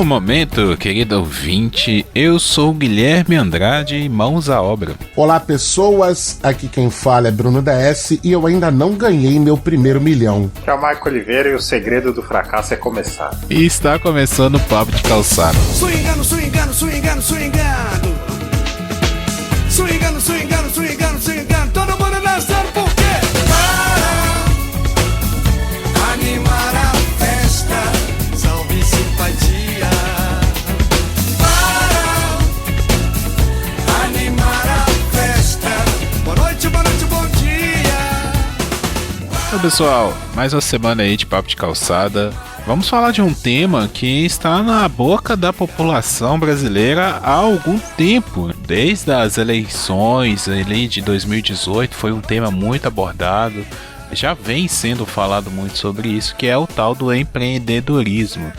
No momento, querido ouvinte, eu sou o Guilherme Andrade, mãos à obra. Olá, pessoas, aqui quem fala é Bruno DS e eu ainda não ganhei meu primeiro milhão. Que é o Marco Oliveira e o segredo do fracasso é começar. E está começando o Papo de Calçado. Swingando, swingando, swingando, swingando. Swingando, swingando, swingando, swingando. Todo mundo dançando por quê? Para animar a festa, salve simpatia. Para animar a festa. Boa noite, bom dia. Então, pessoal, mais uma semana aí de Papo de Calçada. Vamos falar de um tema que está na boca da população brasileira há algum tempo. Desde as eleições ali de 2018 foi um tema muito abordado. Já vem sendo falado muito sobre isso, que é o tal do empreendedorismo.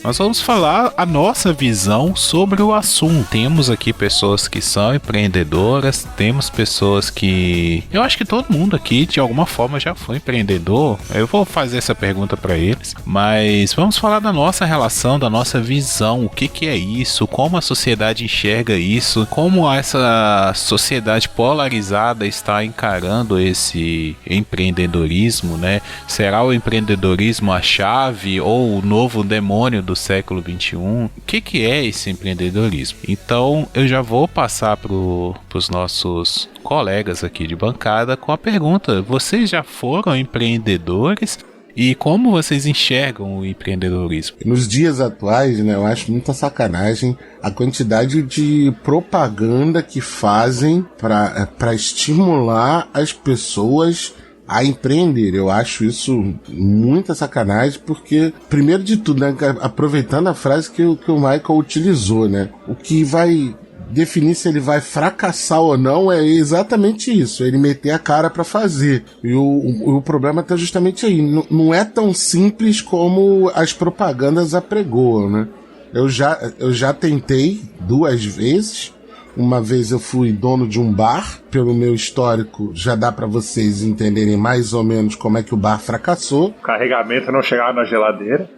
Nós vamos falar a nossa visão sobre o assunto. Temos aqui pessoas que são empreendedoras, temos pessoas que... Eu acho que todo mundo aqui, de alguma forma, já foi empreendedor. Eu vou fazer essa pergunta para eles, mas vamos falar da nossa relação, da nossa visão. O que é isso? Como a sociedade enxerga isso? Como essa sociedade polarizada está encarando esse empreendedorismo, né? Será o empreendedorismo a chave ou o novo demônio do século XXI? O que é esse empreendedorismo? Então eu já vou passar para os nossos colegas aqui de bancada com a pergunta: vocês já foram empreendedores? E como vocês enxergam o empreendedorismo? Nos dias atuais, né, eu acho muita sacanagem a quantidade de propaganda que fazem para estimular as pessoas a empreender. Eu acho isso muita sacanagem, porque, primeiro de tudo, né, aproveitando a frase que o Michael utilizou, né, o que vai definir se ele vai fracassar ou não é exatamente isso, ele meter a cara pra fazer. E o problema tá justamente aí. Não é tão simples como as propagandas apregoam, né? Eu já tentei 2 vezes. Uma vez eu fui dono de um bar. Pelo meu histórico, já dá pra vocês entenderem mais ou menos como é que o bar fracassou. O carregamento não chegava na geladeira.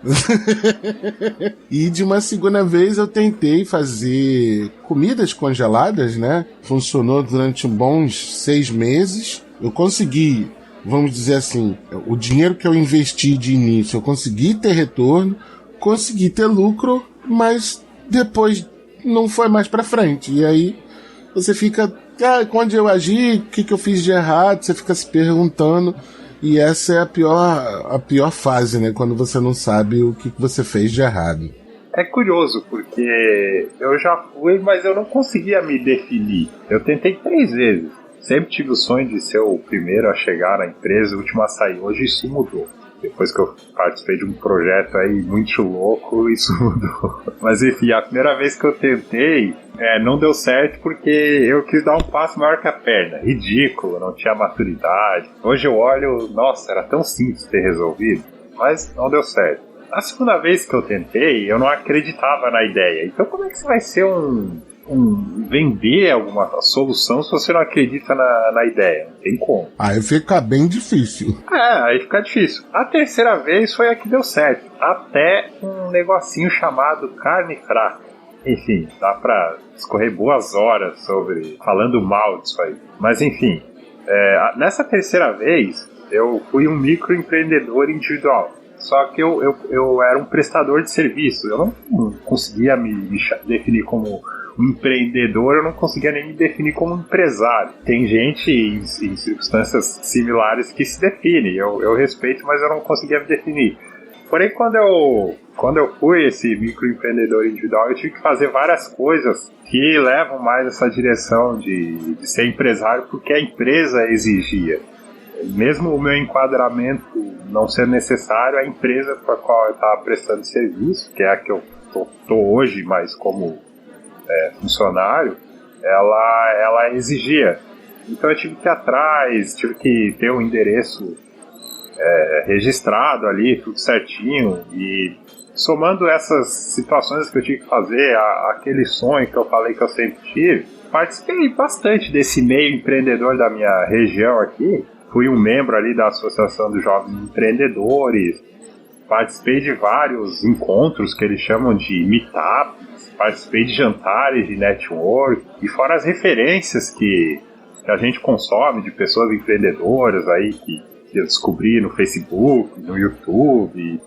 E de uma segunda vez eu tentei fazer comidas congeladas, né? Funcionou durante bons 6 meses. Eu consegui, vamos dizer assim, o dinheiro que eu investi de início, eu consegui ter retorno, consegui ter lucro, mas depois não foi mais pra frente. E aí você fica, quando eu agi, o que eu fiz de errado? Você fica se perguntando. E essa é a pior fase, né? Quando você não sabe o que você fez de errado. É curioso, porque eu já fui, mas eu não conseguia me definir. Eu tentei 3 vezes. Sempre tive o sonho de ser o primeiro a chegar na empresa, o último a sair. Hoje isso mudou. Depois que eu participei de um projeto aí muito louco, isso mudou. Mas enfim, a primeira vez que eu tentei, não deu certo porque eu quis dar um passo maior que a perna. Ridículo, não tinha maturidade. Hoje eu olho, nossa, era tão simples ter resolvido, mas não deu certo. A segunda vez que eu tentei, eu não acreditava na ideia. Então como é que você vai ser vender alguma solução se você não acredita na ideia? Não tem como. Aí fica bem difícil. Aí fica difícil. A terceira vez foi a que deu certo. Até um negocinho chamado carne fraca. Enfim, dá pra escorrer boas horas falando mal disso aí. Mas enfim, nessa terceira vez eu fui um microempreendedor individual. Só que eu era um prestador de serviço. Eu não conseguia me definir como um empreendedor, eu não conseguia nem me definir como um empresário. Tem gente em circunstâncias similares que se define. Eu respeito, mas eu não conseguia me definir. Porém, quando eu fui esse microempreendedor individual, eu tive que fazer várias coisas que levam mais essa direção de ser empresário, porque a empresa exigia. Mesmo o meu enquadramento não ser necessário, a empresa para a qual eu estava prestando serviço, que é a que eu estou hoje, mas como funcionário, ela exigia. Então eu tive que ir atrás, tive que ter um endereço registrado ali, tudo certinho, e somando essas situações que eu tive que fazer, aquele sonho que eu falei que eu sempre tive, participei bastante desse meio empreendedor da minha região aqui. Fui um membro ali da Associação dos Jovens Empreendedores, participei de vários encontros que eles chamam de meetups, participei de jantares de network, e fora as referências que a gente consome de pessoas empreendedoras aí que eu descobri no Facebook, no YouTube.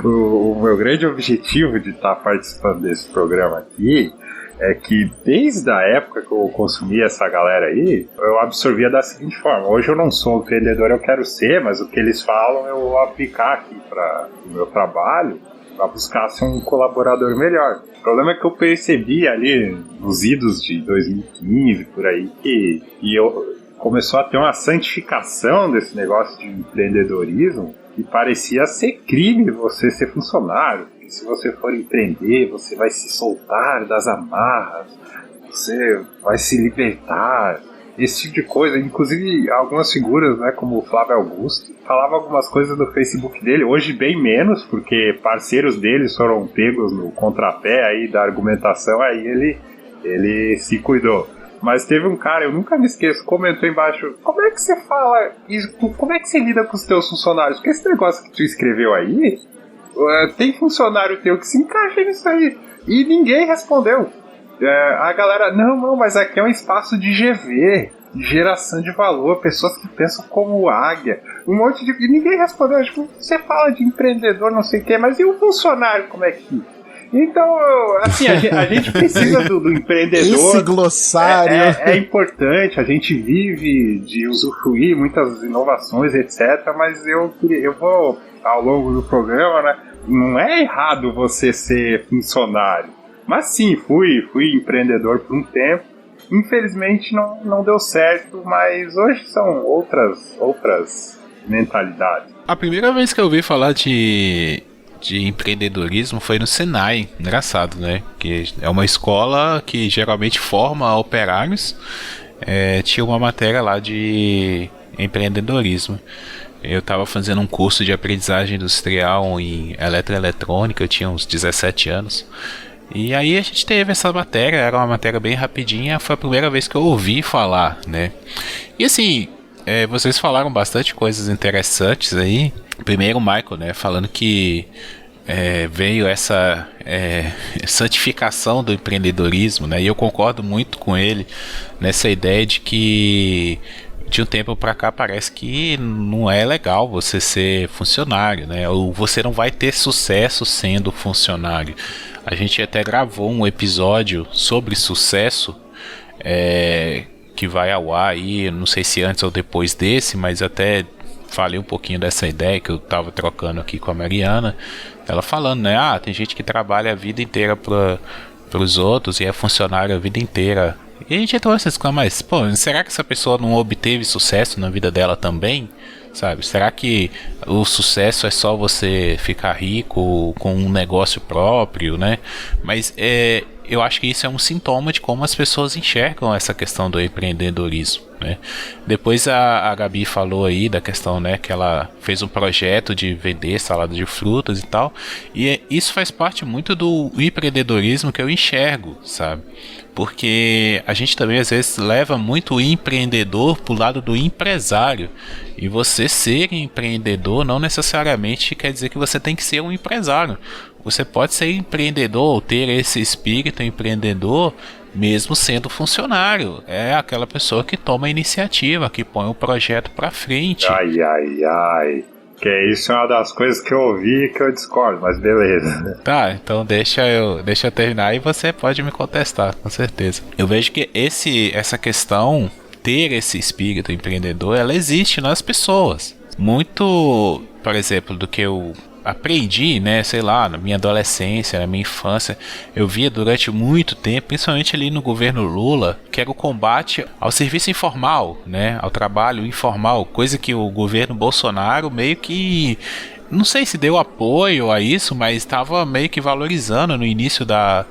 O meu grande objetivo de estar participando desse programa aqui é que desde a época que eu consumi essa galera aí, eu absorvia da seguinte forma: hoje eu não sou empreendedor, eu quero ser, mas o que eles falam eu vou aplicar aqui para o meu trabalho, para buscar ser um colaborador melhor. O problema é que eu percebi ali nos idos de 2015, por aí, que começou a ter uma santificação desse negócio de empreendedorismo, que parecia ser crime você ser funcionário. E se você for empreender, você vai se soltar das amarras, você vai se libertar, esse tipo de coisa. Inclusive algumas figuras, né, como o Flávio Augusto, falavam algumas coisas no Facebook dele, hoje bem menos, porque parceiros dele foram pegos no contrapé aí da argumentação, aí ele se cuidou. Mas teve um cara, eu nunca me esqueço, comentou embaixo: como é que você fala isso? Como é que você lida com os teus funcionários? Porque esse negócio que tu escreveu aí, tem funcionário teu que se encaixa nisso aí. E ninguém respondeu. A galera, não, mas aqui é um espaço de GV, de geração de valor, pessoas que pensam como águia. Um monte de... E ninguém respondeu. Tipo, você fala de empreendedor, não sei o que, mas e o funcionário, como é que... Então, assim, a gente precisa do empreendedor. Esse glossário é importante, a gente vive de usufruir muitas inovações, etc. Mas eu vou, ao longo do programa, né, não é errado você ser funcionário. Mas sim, fui empreendedor por um tempo. Infelizmente não deu certo, mas hoje são outras mentalidades. A primeira vez que eu ouvi falar de empreendedorismo foi no Senai. Engraçado, né? Que é uma escola que geralmente forma operários. Tinha uma matéria lá de empreendedorismo. Eu estava fazendo um curso de aprendizagem industrial em eletroeletrônica, eu tinha uns 17 anos. E aí a gente teve essa matéria, era uma matéria bem rapidinha, foi a primeira vez que eu ouvi falar, né? E assim, vocês falaram bastante coisas interessantes aí. Primeiro o Michael, né, falando que veio essa santificação do empreendedorismo, né? E eu concordo muito com ele nessa ideia de que de um tempo pra cá parece que não é legal você ser funcionário, né? Ou você não vai ter sucesso sendo funcionário. A gente até gravou um episódio sobre sucesso, que vai ao ar aí, não sei se antes ou depois desse, mas até falei um pouquinho dessa ideia que eu tava trocando aqui com a Mariana, ela falando, né, tem gente que trabalha a vida inteira pros outros e é funcionário a vida inteira. E a gente entrou nessa discussão, mas, será que essa pessoa não obteve sucesso na vida dela também? Sabe? Será que o sucesso é só você ficar rico com um negócio próprio, né? Mas eu acho que isso é um sintoma de como as pessoas enxergam essa questão do empreendedorismo, né? Depois a Gabi falou aí da questão, né, que ela fez um projeto de vender salada de frutas e tal, e isso faz parte muito do empreendedorismo que eu enxergo, sabe? Porque a gente também às vezes leva muito o empreendedor pro lado do empresário, e você ser empreendedor não necessariamente quer dizer que você tem que ser um empresário. Você pode ser empreendedor ou ter esse espírito empreendedor mesmo sendo funcionário. É aquela pessoa que toma a iniciativa, que põe o projeto pra frente. Ai. Que isso é uma das coisas que eu ouvi e que eu discordo, mas beleza. Tá, então deixa eu terminar e você pode me contestar, com certeza. Eu vejo que essa questão, ter esse espírito empreendedor, ela existe nas pessoas. Muito, por exemplo, do que eu aprendi, né, sei lá, na minha adolescência, na minha infância, eu via durante muito tempo, principalmente ali no governo Lula, que era o combate ao serviço informal, né, ao trabalho informal, coisa que o governo Bolsonaro meio que, não sei se deu apoio a isso, mas estava meio que valorizando no início da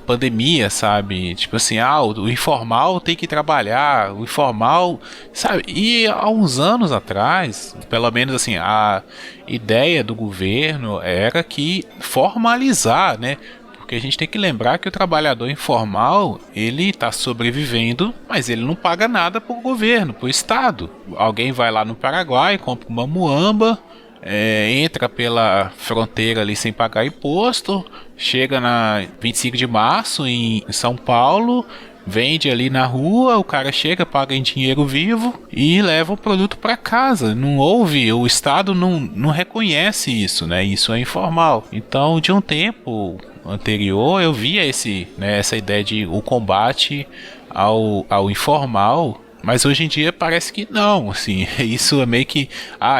pandemia, sabe? Tipo assim, o informal tem que trabalhar, o informal, sabe? E há uns anos atrás, pelo menos assim, a ideia do governo era que formalizar, né? Porque a gente tem que lembrar que o trabalhador informal, ele está sobrevivendo, mas ele não paga nada pro governo, pro estado. Alguém vai lá no Paraguai, compra uma muamba, entra pela fronteira ali sem pagar imposto, chega na 25 de março em São Paulo, vende ali na rua, o cara chega, paga em dinheiro vivo e leva o produto para casa. Não houve, o Estado não reconhece isso, né? Isso é informal. Então, de um tempo anterior, eu via essa ideia de o combate ao informal, mas hoje em dia parece que não, assim, isso é meio que,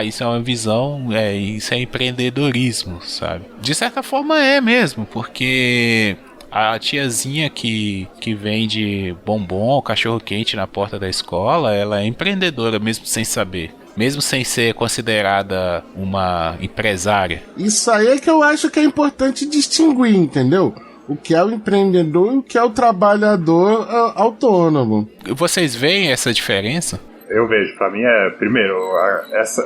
isso é uma visão, isso é empreendedorismo, sabe? De certa forma é mesmo, porque a tiazinha que vende bombom, cachorro-quente na porta da escola, ela é empreendedora mesmo sem saber. Mesmo sem ser considerada uma empresária. Isso aí é que eu acho que é importante distinguir, entendeu? O que é o empreendedor e o que é o trabalhador autônomo. Vocês veem essa diferença? Eu vejo, pra mim primeiro,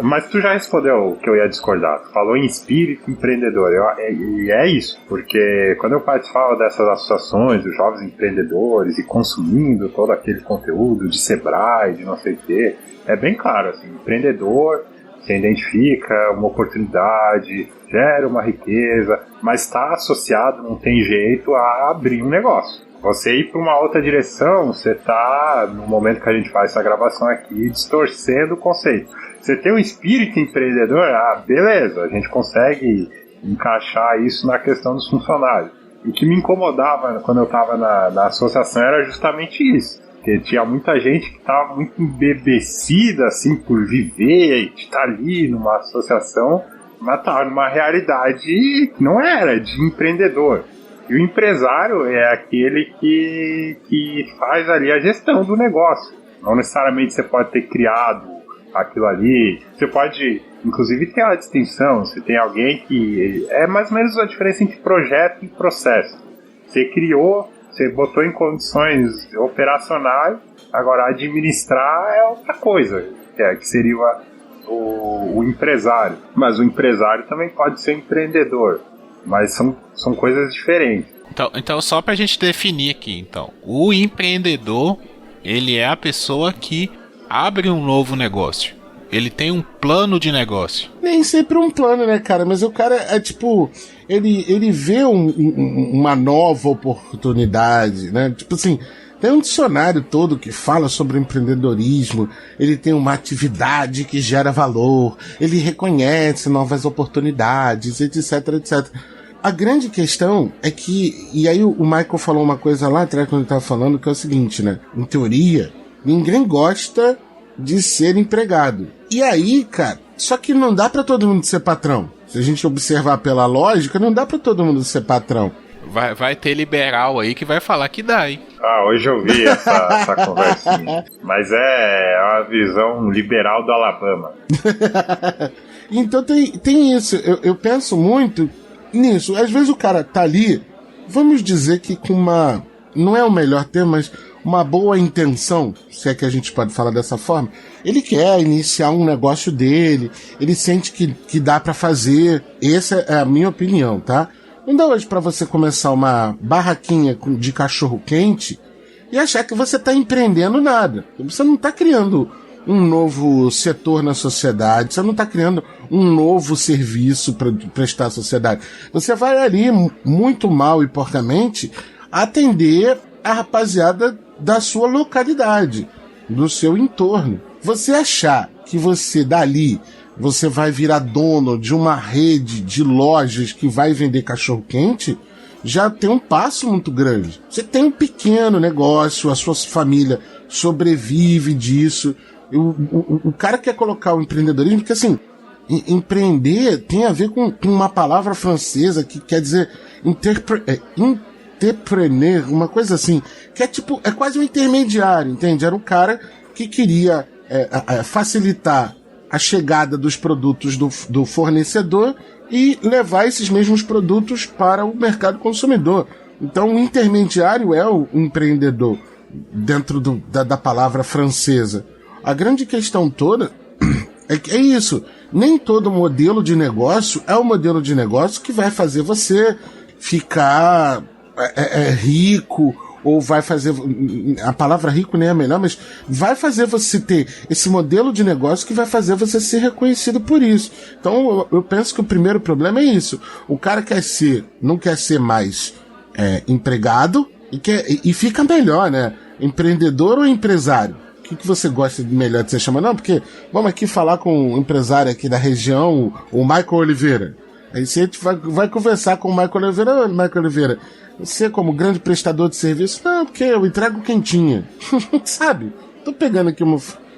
mas tu já respondeu o que eu ia discordar. Tu falou em espírito empreendedor, e é isso, porque quando eu participava dessas associações dos jovens empreendedores e consumindo todo aquele conteúdo de Sebrae, de não sei o quê, é bem claro, assim, empreendedor, você identifica uma oportunidade, gera uma riqueza, mas está associado, não tem jeito, a abrir um negócio. Você ir para uma outra direção, você está, no momento que a gente faz essa gravação aqui, distorcendo o conceito. Você tem um espírito empreendedor, beleza, a gente consegue encaixar isso na questão dos funcionários. O que me incomodava quando eu estava na associação era justamente isso. Porque tinha muita gente que estava muito embebecida assim, por viver, de estar ali numa associação, mas estava numa realidade que não era de empreendedor. E o empresário é aquele que faz ali a gestão do negócio. Não necessariamente você pode ter criado aquilo ali. Você pode, inclusive, ter a distinção. Você tem alguém que... É mais ou menos a diferença entre projeto e processo. Você criou, você botou em condições operacionais, agora administrar é outra coisa, que seria o empresário. Mas o empresário também pode ser empreendedor. Mas são coisas diferentes. Então, só pra gente definir aqui, então, o empreendedor, ele é a pessoa que abre um novo negócio. Ele tem um plano de negócio. Nem sempre um plano, né, cara? Mas o cara é tipo... Ele vê uma nova oportunidade, né? Tipo assim... Tem um dicionário todo que fala sobre empreendedorismo, ele tem uma atividade que gera valor, ele reconhece novas oportunidades, etc, etc. A grande questão é que, e aí o Michael falou uma coisa lá atrás quando ele estava falando, que é o seguinte, né? Em teoria, ninguém gosta de ser empregado. E aí, cara, só que não dá pra todo mundo ser patrão. Se a gente observar pela lógica, não dá pra todo mundo ser patrão. Vai ter liberal aí que vai falar que dá, hein? Hoje eu vi essa conversinha. Mas é uma visão liberal do Alabama. Então tem isso. Eu penso muito nisso. Às vezes o cara tá ali, vamos dizer que com uma... Não é o melhor termo, mas uma boa intenção, se é que a gente pode falar dessa forma. Ele quer iniciar um negócio dele, ele sente que dá pra fazer. Essa é a minha opinião, tá? Não dá hoje pra você começar uma barraquinha de cachorro-quente e achar que você tá empreendendo nada. Você não tá criando um novo setor na sociedade, você não tá criando um novo serviço para prestar à sociedade. Você vai ali, muito mal e porcamente, atender a rapaziada da sua localidade, do seu entorno. Você achar que você dali... você vai virar dono de uma rede de lojas que vai vender cachorro-quente, já tem um passo muito grande. Você tem um pequeno negócio, a sua família sobrevive disso. O cara quer colocar o empreendedorismo, porque assim, empreender tem a ver com uma palavra francesa que quer dizer entrepreneur, uma coisa assim, que é tipo, é quase um intermediário, entende? Era um cara que queria facilitar a chegada dos produtos do fornecedor e levar esses mesmos produtos para o mercado consumidor. Então, o intermediário é o empreendedor, dentro da palavra francesa. A grande questão toda é isso. Nem todo modelo de negócio é o modelo de negócio que vai fazer você ficar rico ou vai fazer, a palavra rico nem é melhor, mas vai fazer você ter esse modelo de negócio que vai fazer você ser reconhecido por isso. Então eu penso que o primeiro problema é isso. O cara não quer ser mais empregado e fica melhor, né? Empreendedor ou empresário? O que você gosta melhor de ser chamado? Não, porque vamos aqui falar com um empresário aqui da região, o Michael Oliveira. Aí você vai conversar com o Michael Oliveira. Michael Oliveira, você como grande prestador de serviço? Não, porque eu entrego quentinha. Sabe? Tô pegando aqui,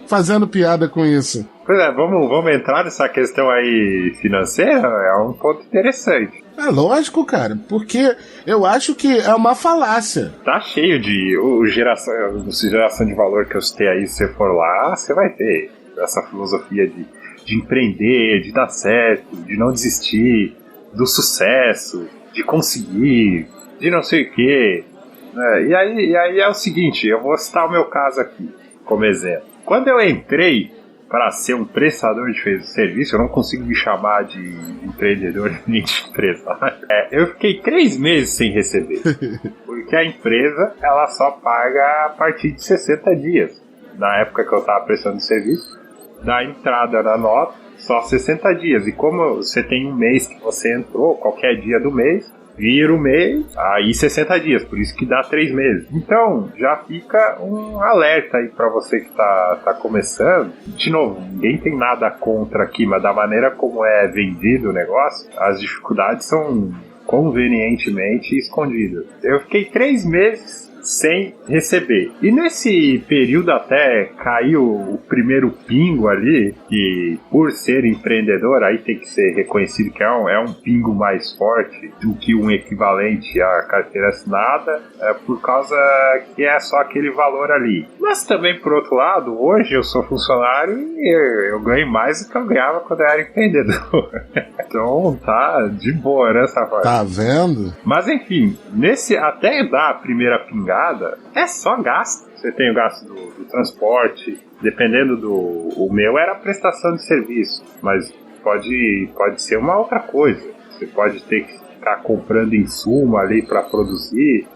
fazendo piada com isso. Pois é, vamos entrar nessa questão aí financeira? É um ponto interessante. É lógico, cara, porque eu acho que é uma falácia. Tá cheio de geração de valor que eu citei aí. Se você for lá, você vai ter essa filosofia de empreender, de dar certo, de não desistir, do sucesso, de conseguir, de não sei o quê. E aí é o seguinte, eu vou citar o meu caso aqui como exemplo. Quando eu entrei para ser um prestador de serviço, eu não consigo me chamar de empreendedor nem de empresário. Eu fiquei 3 meses sem receber, porque a empresa ela só paga a partir de 60 dias. Na época que eu estava prestando serviço, da entrada na nota, só 60 dias. E como você tem um mês que você entrou, qualquer dia do mês, vira o mês, aí 60 dias, por isso que dá 3 meses. Então, já fica um alerta aí pra você que tá começando. De novo, ninguém tem nada contra aqui, mas da maneira como é vendido o negócio, as dificuldades são convenientemente escondidas. Eu fiquei 3 meses sem receber. E nesse período até caiu o primeiro pingo ali, que por ser empreendedor aí tem que ser reconhecido que é um pingo mais forte do que um equivalente à carteira assinada, por causa que é só aquele valor ali. Mas também, por outro lado, hoje eu sou funcionário e eu ganho mais do que eu ganhava quando eu era empreendedor. Então tá de boa nessa parte. Tá vendo? Mas enfim, até dar a primeira pingada, é só gasto. Você tem o gasto do transporte, dependendo o meu era prestação de serviço, mas pode ser uma outra coisa. Você pode ter que ficar comprando insumo ali para produzir.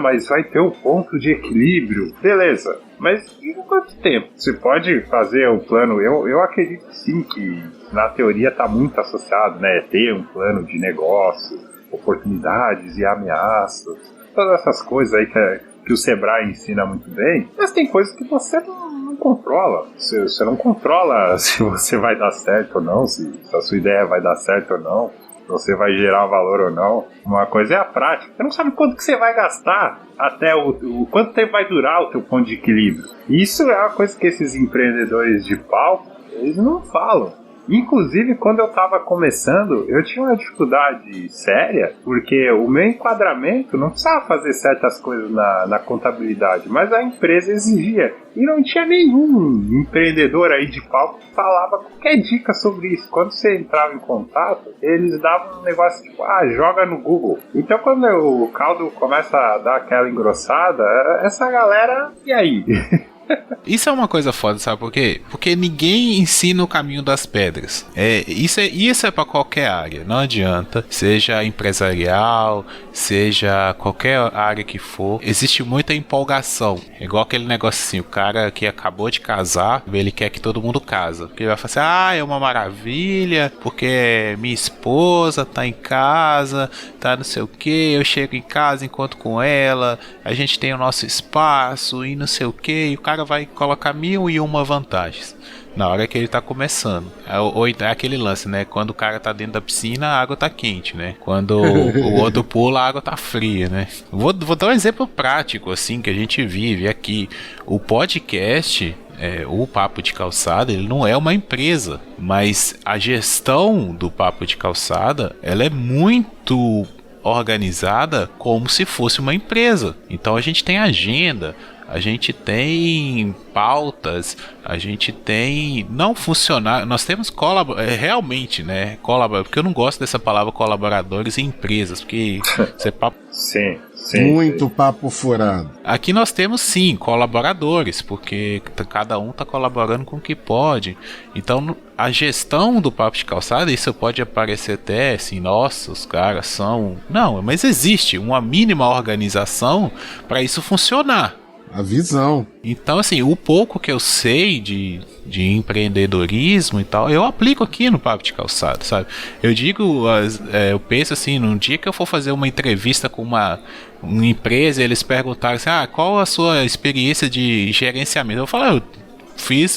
Mas vai ter um ponto de equilíbrio. Beleza, mas em quanto tempo? Você pode fazer um plano? Eu acredito sim que na teoria está muito associado, né? Ter um plano de negócio, oportunidades e ameaças, todas essas coisas aí que o Sebrae ensina muito bem, mas tem coisas que você não controla. Você não controla se você vai dar certo ou não, se a sua ideia vai dar certo ou não, se você vai gerar valor ou não. Uma coisa é a prática. Você não sabe quanto que você vai gastar, até quanto tempo vai durar o teu ponto de equilíbrio. Isso é uma coisa que esses empreendedores de palco, eles não falam. Inclusive, quando eu estava começando, eu tinha uma dificuldade séria, porque o meu enquadramento não precisava fazer certas coisas na contabilidade, mas a empresa exigia. E não tinha nenhum empreendedor aí de palco que falava qualquer dica sobre isso. Quando você entrava em contato, eles davam um negócio tipo, joga no Google. Então, quando o caldo começa a dar aquela engrossada, essa galera, e aí? Isso é uma coisa foda, sabe por quê? Porque ninguém ensina o caminho das pedras. Isso é pra qualquer área, não adianta. Seja empresarial, seja qualquer área que for, existe muita empolgação. É igual aquele negócio assim, o cara que acabou de casar, ele quer que todo mundo casa. Porque ele vai falar assim, é uma maravilha, porque minha esposa tá em casa, tá não sei o que, eu chego em casa, encontro com ela, a gente tem o nosso espaço e não sei o que, e o cara vai colocar 1001 vantagens na hora que ele tá começando. Ou é aquele lance, né? Quando o cara tá dentro da piscina, a água tá quente, né? Quando o outro pula, a água tá fria, né? Vou dar um exemplo prático, assim, que a gente vive aqui. O podcast, o Papo de Calçada, ele não é uma empresa, mas a gestão do Papo de Calçada, ela é muito organizada como se fosse uma empresa. Então a gente tem agenda, a gente tem pautas, a gente tem não funcionar, nós temos realmente, né, porque eu não gosto dessa palavra colaboradores em empresas, porque você Sim. Muito papo furado. Aqui nós temos sim colaboradores, porque cada um está colaborando com o que pode. Então a gestão do Papo de Calçada, isso pode aparecer até assim, nossa, os caras são... Não, mas existe uma mínima organização para isso funcionar. A visão. Então, assim, o pouco que eu sei de empreendedorismo e tal, eu aplico aqui no Papo de Calçada, sabe? Eu digo, eu penso assim, num dia que eu for fazer uma entrevista com uma empresa, eles perguntaram assim, qual a sua experiência de gerenciamento? Eu falo,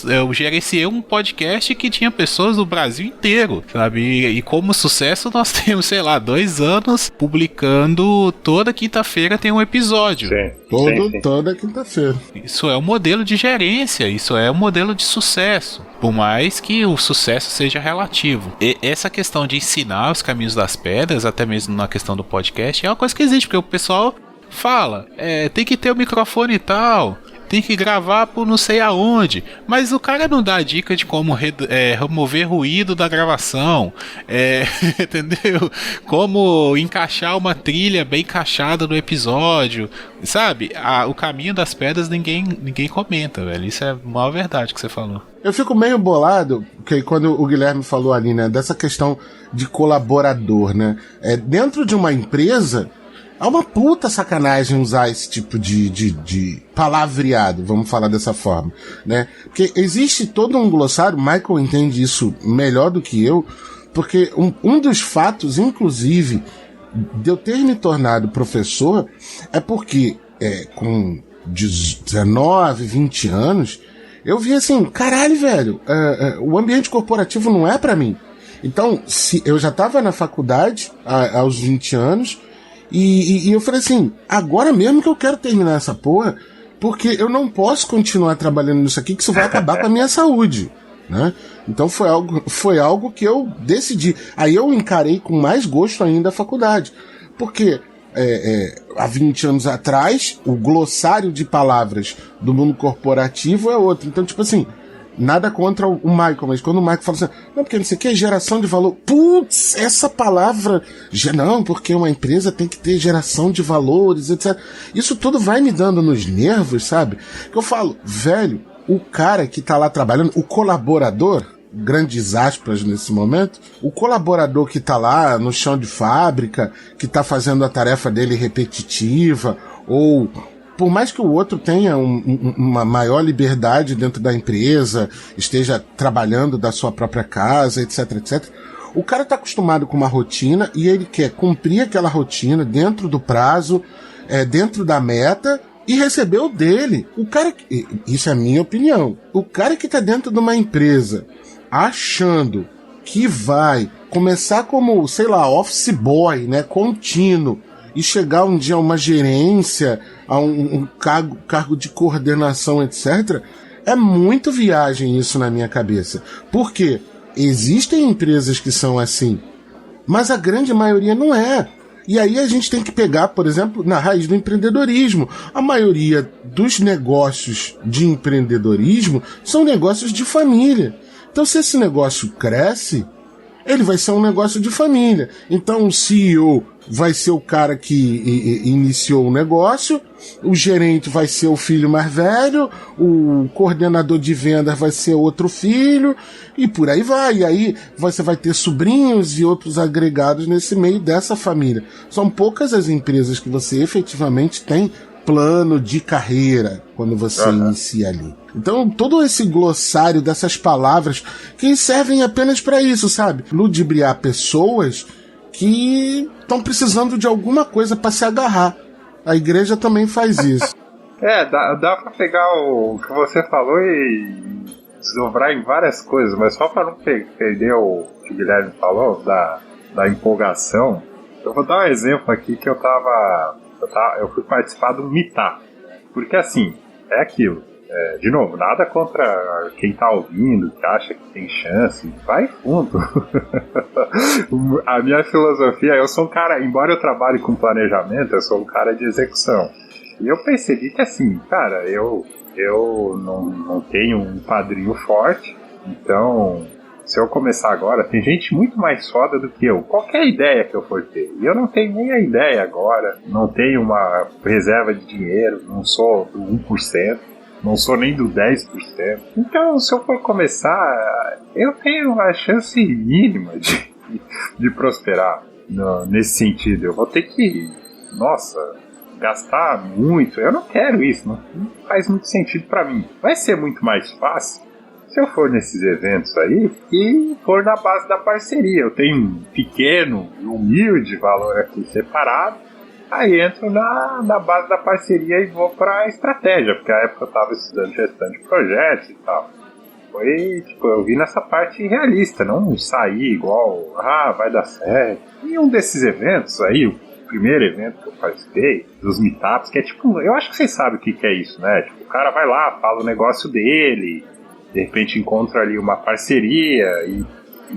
eu gerenciei um podcast que tinha pessoas do Brasil inteiro, sabe? E como sucesso nós temos, sei lá, 2 anos publicando toda quinta-feira tem um episódio. Sim. Toda quinta-feira. Isso é um modelo de gerência, isso é um modelo de sucesso, por mais que o sucesso seja relativo. E essa questão de ensinar os caminhos das pedras, até mesmo na questão do podcast, é uma coisa que existe, porque o pessoal fala, tem que ter o microfone e tal, tem que gravar por não sei aonde, mas o cara não dá a dica de como remover ruído da gravação, entendeu? Como encaixar uma trilha bem encaixada no episódio, sabe? O caminho das pedras ninguém comenta, velho. Isso é a maior verdade que você falou. Eu fico meio bolado, porque quando o Guilherme falou ali, né, dessa questão de colaborador, né? Dentro de uma empresa, é uma puta sacanagem usar esse tipo de palavreado, vamos falar dessa forma, né? Porque existe todo um glossário, Michael entende isso melhor do que eu, porque um dos fatos, inclusive, de eu ter me tornado professor, é porque com 19, 20 anos, eu vi assim, caralho, velho, o ambiente corporativo não é pra mim. Então, se eu já tava na faculdade aos 20 anos, e eu falei assim, agora mesmo que eu quero terminar essa porra, porque eu não posso continuar trabalhando nisso aqui, que isso vai acabar com a minha saúde, né? Então foi algo que eu decidi. Aí eu encarei com mais gosto ainda a faculdade, porque há 20 anos atrás, o glossário de palavras do mundo corporativo é outro. Então, tipo assim, nada contra o Michael, mas quando o Michael fala assim, não, porque não sei o que é geração de valor. Putz, essa palavra, não, porque uma empresa tem que ter geração de valores, etc. Isso tudo vai me dando nos nervos, sabe? Que eu falo, velho, o cara que tá lá trabalhando, o colaborador, grandes aspas nesse momento, o colaborador que tá lá no chão de fábrica, que tá fazendo a tarefa dele repetitiva, ou por mais que o outro tenha uma maior liberdade dentro da empresa, esteja trabalhando da sua própria casa, etc, etc, o cara está acostumado com uma rotina e ele quer cumprir aquela rotina dentro do prazo, dentro da meta e receber o dele. O cara, isso é a minha opinião, o cara que está dentro de uma empresa achando que vai começar como, sei lá, office boy, né, contínuo, e chegar um dia a uma gerência, a um cargo de coordenação, etc., é muito viagem isso na minha cabeça. Por quê? Existem empresas que são assim, mas a grande maioria não é. E aí a gente tem que pegar, por exemplo, na raiz do empreendedorismo. A maioria dos negócios de empreendedorismo são negócios de família. Então, se esse negócio cresce, ele vai ser um negócio de família. Então o CEO vai ser o cara que iniciou o negócio, o gerente vai ser o filho mais velho, o coordenador de vendas vai ser outro filho, e por aí vai. E aí você vai ter sobrinhos e outros agregados nesse meio dessa família. São poucas as empresas que você efetivamente tem plano de carreira quando você inicia ali. Então, todo esse glossário dessas palavras que servem apenas para isso, sabe? Ludibriar pessoas que estão precisando de alguma coisa para se agarrar. A igreja também faz isso. Dá pra pegar o que você falou e desdobrar em várias coisas, mas só para não perder o que o Guilherme falou, da empolgação, eu vou dar um exemplo aqui que eu fui participar do Meetup. Porque assim, é aquilo. De novo, nada contra quem tá ouvindo, que acha que tem chance, vai fundo. A minha filosofia, eu sou um cara, embora eu trabalhe com planejamento, eu sou um cara de execução. E eu percebi que assim, cara, eu não tenho um padrinho forte, então se eu começar agora, tem gente muito mais foda do que eu. Qualquer ideia que eu for ter. E eu não tenho nem a ideia agora, não tenho uma reserva de dinheiro, não sou do 1%, não sou nem do 10%. Então, se eu for começar, eu tenho uma chance mínima de prosperar nesse sentido. Eu vou ter que, gastar muito. Eu não quero isso, não faz muito sentido pra mim. Vai ser muito mais fácil se eu for nesses eventos aí e for na base da parceria. Eu tenho um pequeno e humilde valor aqui separado, aí entro na base da parceria e vou pra estratégia, porque na época eu tava estudando gestão de projetos e tal. Foi, eu vi nessa parte realista, não sair igual, vai dar certo. E um desses eventos aí, o primeiro evento que eu participei, dos meetups, que é eu acho que vocês sabem o que é isso, né? O cara vai lá, fala o negócio dele, de repente encontra ali uma parceria e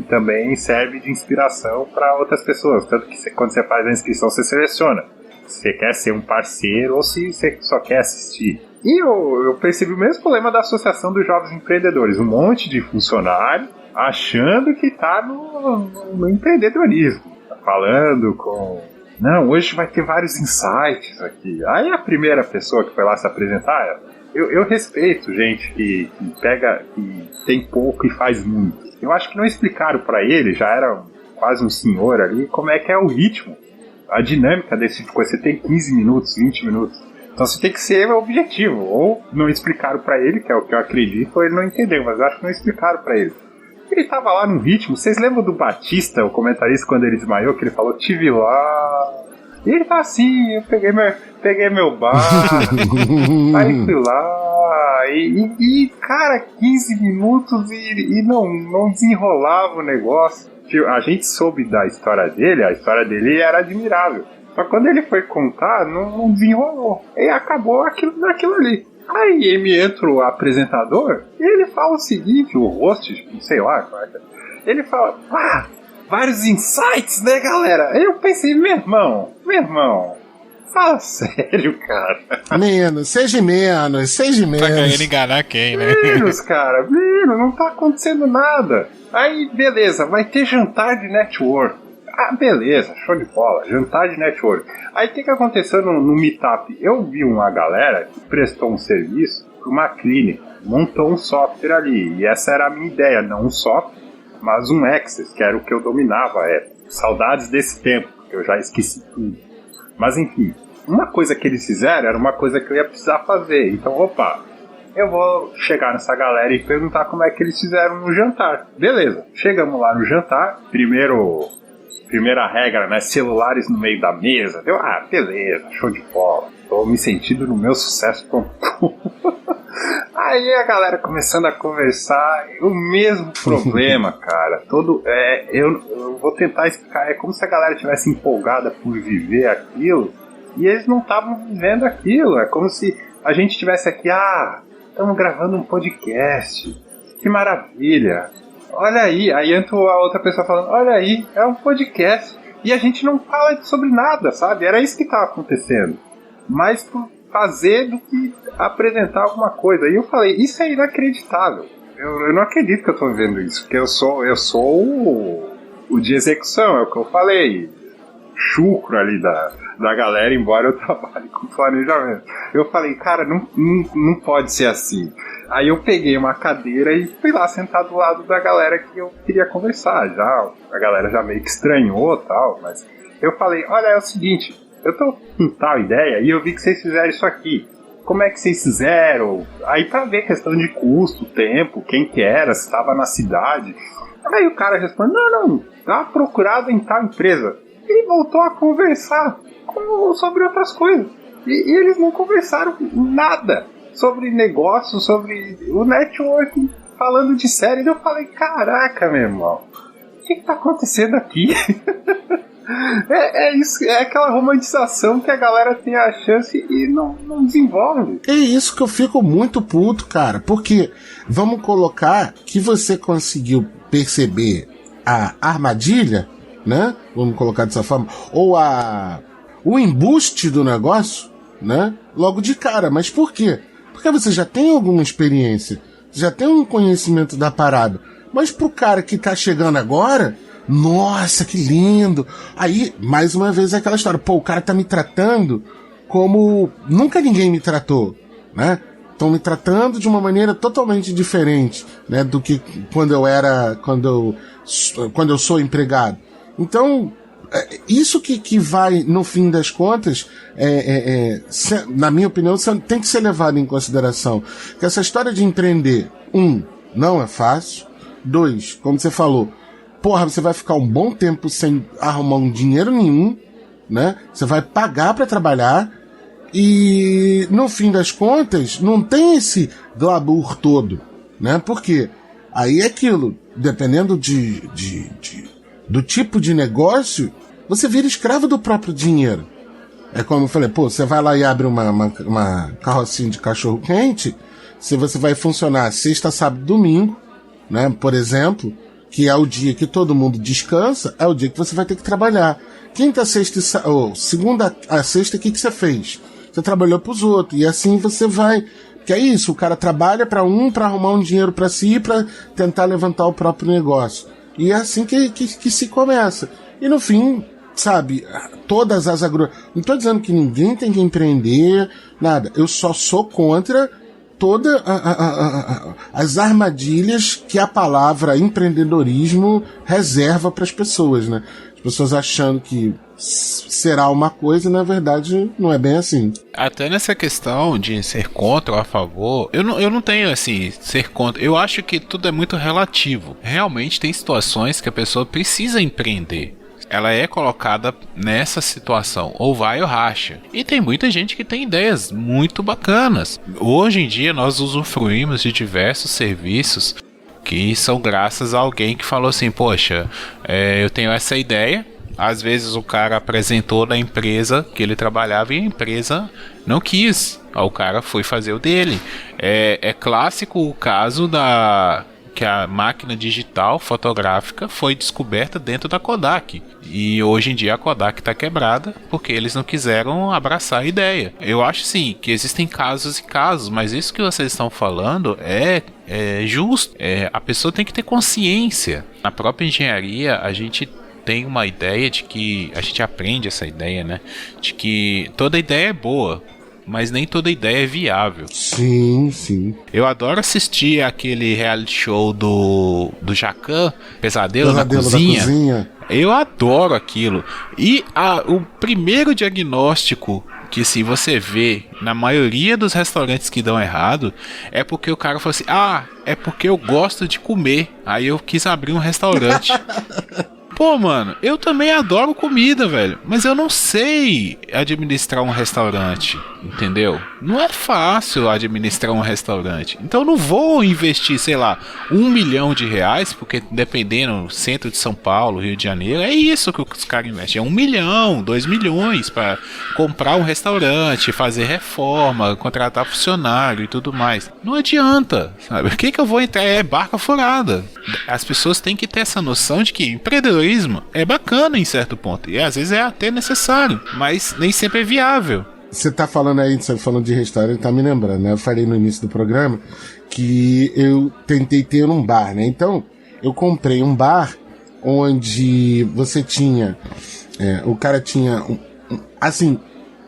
também serve de inspiração para outras pessoas. Tanto que quando você faz a inscrição, você seleciona se você quer ser um parceiro ou se você só quer assistir. E eu percebi o mesmo problema da Associação dos Jovens Empreendedores. Um monte de funcionário achando que está no empreendedorismo. Tá falando com... Não, hoje vai ter vários insights aqui. Aí a primeira pessoa que foi lá se apresentar... Eu respeito gente que tem pouco e faz muito. Eu acho que não explicaram para ele, já era quase um senhor ali, como é que é o ritmo, a dinâmica desse tipo de coisa. Você tem 15 minutos, 20 minutos. Então você tem que ser objetivo. Ou não explicaram para ele, que é o que eu acredito, ou ele não entendeu, mas eu acho que não explicaram para ele. Ele tava lá no ritmo. Vocês lembram do Batista, o comentarista, quando ele desmaiou, que ele falou, tive lá... E ele tá assim, eu peguei meu bar, aí fui lá, e cara, 15 minutos e não desenrolava o negócio. A gente soube da história dele, a história dele era admirável. Só que quando ele foi contar, não desenrolou. E acabou daquilo ali. Aí me entra o apresentador e ele fala o seguinte, o host, sei lá, ele fala, vários insights, né, galera? Eu pensei, meu irmão, fala sério, cara. Seja menos. Tá querendo enganar quem, né? Cara, não tá acontecendo nada. Aí, beleza, vai ter jantar de network. Beleza, show de bola, jantar de network. Aí, o que aconteceu no meetup? Eu vi uma galera que prestou um serviço para uma clínica, montou um software ali, e essa era a minha ideia, não um software, mas um Access, que era o que eu dominava. Saudades desse tempo, que eu já esqueci tudo. Mas enfim, uma coisa que eles fizeram era uma coisa que eu ia precisar fazer. Então, eu vou chegar nessa galera e perguntar como é que eles fizeram no jantar. Beleza, chegamos lá no jantar. Primeira regra, né? Celulares no meio da mesa. Beleza, show de bola. Tô me sentindo no meu sucesso.com. Aí a galera começando a conversar, o mesmo problema, cara. Eu vou tentar explicar. É como se a galera tivesse empolgada por viver aquilo e eles não estavam vivendo aquilo. É como se a gente estivesse aqui, estamos gravando um podcast. Que maravilha. Olha aí entra a outra pessoa falando, olha aí, é um podcast. E a gente não fala sobre nada, sabe? Era isso que estava acontecendo. Mas por fazer do que apresentar alguma coisa. E eu falei, isso é inacreditável. Eu não acredito que eu tô vendo isso, porque eu sou o de execução, é o que eu falei. Chucro ali da galera, embora eu trabalhe com planejamento. Eu falei, cara, não pode ser assim. Aí eu peguei uma cadeira e fui lá sentar do lado da galera que eu queria conversar. A galera já meio que estranhou e tal, mas eu falei, olha, é o seguinte, eu tô com tal ideia e eu vi que vocês fizeram isso aqui. Como é que vocês fizeram? Aí pra ver questão de custo, tempo, quem que era, se estava na cidade. Aí o cara responde, não, tá procurado em tal empresa. E voltou a conversar sobre outras coisas. E eles não conversaram nada sobre negócio, sobre o networking, falando de série. E eu falei, caraca, meu irmão, o que tá acontecendo aqui? É isso, é aquela romantização que a galera tem a chance e não desenvolve. É isso que eu fico muito puto, cara, porque vamos colocar que você conseguiu perceber a armadilha, né? Vamos colocar dessa forma, ou o embuste do negócio, né? logo de cara. Mas por quê? Porque você já tem alguma experiência, já tem um conhecimento da parada. Mas pro cara que tá chegando agora, nossa, que lindo. Aí, mais uma vez, aquela história, pô, o cara tá me tratando como nunca ninguém me tratou, né? Estão me tratando de uma maneira totalmente diferente, né, do que quando eu sou empregado. Então, isso que vai, no fim das contas, na minha opinião, tem que ser levado em consideração. Que essa história de empreender, não é fácil. 2, como você falou, porra, você vai ficar um bom tempo sem arrumar um dinheiro nenhum, né? Você vai pagar para trabalhar e, no fim das contas, não tem esse glamour todo, né? Porque aí é aquilo, dependendo do tipo de negócio, você vira escravo do próprio dinheiro. É como eu falei, pô, você vai lá e abre uma carrocinha de cachorro-quente, se você vai funcionar sexta, sábado, domingo, né? Por exemplo, que é o dia que todo mundo descansa, é o dia que você vai ter que trabalhar. Quinta, sexta segunda a sexta, o que você fez? Você trabalhou pros outros, e assim você vai. Que é isso, o cara trabalha para arrumar um dinheiro para si e para tentar levantar o próprio negócio. E é assim que se começa. E no fim, sabe, todas as não tô dizendo que ninguém tem que empreender, nada. Eu só sou contra todas as armadilhas que a palavra empreendedorismo reserva para as pessoas, né? As pessoas achando que será uma coisa e, na verdade, não é bem assim. Até nessa questão de ser contra ou a favor, eu não tenho, assim, ser contra. Eu acho que tudo é muito relativo. Realmente tem situações que a pessoa precisa empreender. Ela é colocada nessa situação, ou vai ou racha. E tem muita gente que tem ideias muito bacanas. Hoje em dia nós usufruímos de diversos serviços que são graças a alguém que falou assim, poxa, eu tenho essa ideia. Às vezes o cara apresentou na empresa que ele trabalhava e a empresa não quis. O cara foi fazer o dele. É clássico o caso que a máquina digital fotográfica foi descoberta dentro da Kodak. E hoje em dia a Kodak está quebrada porque eles não quiseram abraçar a ideia. Eu acho sim que existem casos e casos, mas isso que vocês estão falando é justo. A pessoa tem que ter consciência. Na própria engenharia a gente tem uma ideia de que a gente aprende essa ideia, né? De que toda ideia é boa, mas nem toda ideia é viável. Sim, sim. Eu adoro assistir aquele reality show do Jacan, Pesadelo na Cozinha. Eu adoro aquilo. E o primeiro diagnóstico que se você vê na maioria dos restaurantes que dão errado é porque o cara falou assim, é porque eu gosto de comer, aí eu quis abrir um restaurante. Pô, mano, eu também adoro comida, velho, mas eu não sei administrar um restaurante, entendeu? Não é fácil administrar um restaurante. Então eu não vou investir, sei lá, R$1 milhão, porque dependendo, centro de São Paulo, Rio de Janeiro, é isso que os caras investem. É 1 milhão, 2 milhões para comprar um restaurante, fazer reforma, contratar funcionário e tudo mais. Não adianta, sabe? O que eu vou entrar? É barca furada. As pessoas têm que ter essa noção de que empreendedorismo é bacana em certo ponto, e às vezes é até necessário, mas nem sempre é viável. Você tá falando aí, você falando de restaurante, tá me lembrando, né? Eu falei no início do programa que eu tentei ter um bar, né? Então, eu comprei um bar onde você tinha... o cara tinha... assim,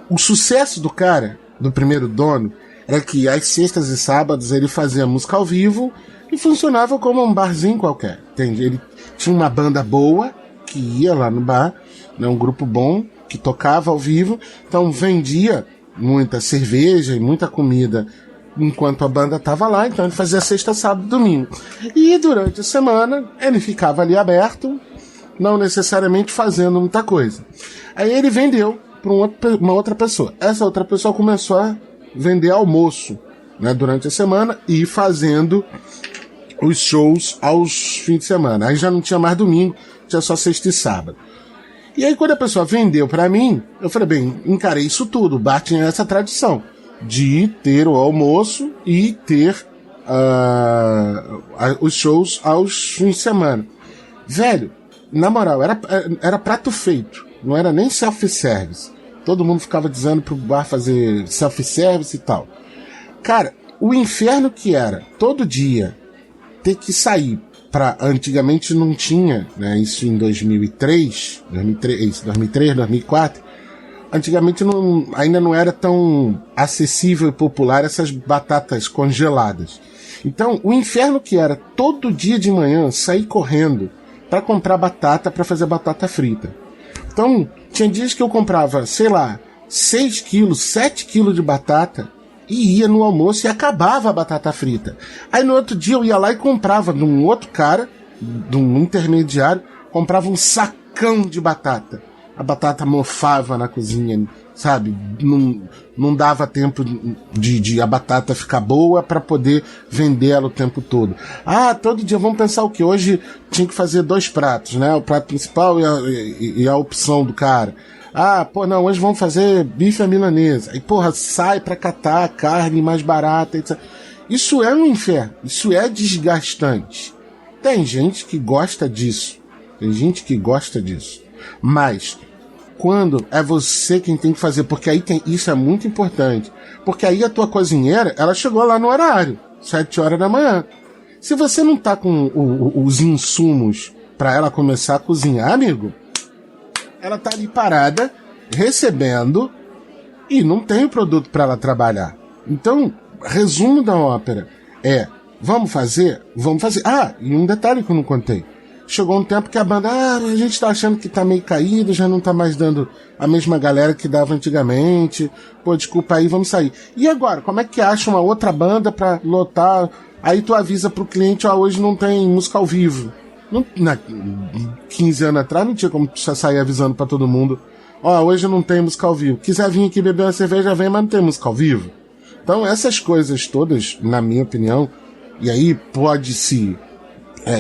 o sucesso do cara, do primeiro dono, era que às sextas e sábados ele fazia música ao vivo e funcionava como um barzinho qualquer, entende? Ele tinha uma banda boa que ia lá no bar, né? Um grupo bom que tocava ao vivo, então vendia muita cerveja e muita comida enquanto a banda estava lá, então ele fazia sexta, sábado e domingo. E durante a semana ele ficava ali aberto, não necessariamente fazendo muita coisa. Aí ele vendeu para uma outra pessoa. Essa outra pessoa começou a vender almoço, né, durante a semana e fazendo os shows aos fins de semana. Aí já não tinha mais domingo, tinha só sexta e sábado. E aí quando a pessoa vendeu pra mim, eu falei, bem, encarei isso tudo. O bar tinha essa tradição de ter o almoço e ter os shows aos fins de semana. Velho, na moral, era prato feito. Não era nem self-service. Todo mundo ficava dizendo pro bar fazer self-service e tal. Cara, o inferno que era todo dia ter que sair pra... Antigamente não tinha, né? Isso em 2003, 2004. Antigamente ainda não era tão acessível e popular essas batatas congeladas. Então, o inferno que era todo dia de manhã sair correndo para comprar batata para fazer batata frita. Então, tinha dias que eu comprava, sei lá, 6 quilos, 7 quilos de batata e ia no almoço e acabava a batata frita. Aí no outro dia eu ia lá e comprava de um outro cara, de um intermediário, comprava um sacão de batata. A batata mofava na cozinha, sabe? Não dava tempo de a batata ficar boa para poder vender ela o tempo todo. Ah, todo dia vamos pensar o que? Hoje tinha que fazer 2 pratos, né? O prato principal e a opção do cara. Ah, pô, não, hoje vamos fazer bife à milanesa. Aí, porra, sai pra catar carne mais barata, etc. Isso é um inferno. Isso é desgastante. Tem gente que gosta disso. Mas quando é você quem tem que fazer, porque aí isso é muito importante, porque aí a tua cozinheira, ela chegou lá no horário, 7 horas da manhã. Se você não tá com os insumos para ela começar a cozinhar, amigo, ela tá ali parada, recebendo, e não tem o produto para ela trabalhar. Então, resumo da ópera é, vamos fazer? Ah, e um detalhe que eu não contei. Chegou um tempo que a banda, a gente tá achando que tá meio caído, já não tá mais dando a mesma galera que dava antigamente. Pô, desculpa aí, vamos sair. E agora, como é que acha uma outra banda pra lotar? Aí tu avisa pro cliente, hoje não tem música ao vivo. 15 anos atrás não tinha como sair avisando pra todo mundo, hoje não tem música ao vivo. Quiser vir aqui beber uma cerveja, vem, mas não tem música ao vivo. Então essas coisas todas, na minha opinião, e aí pode-se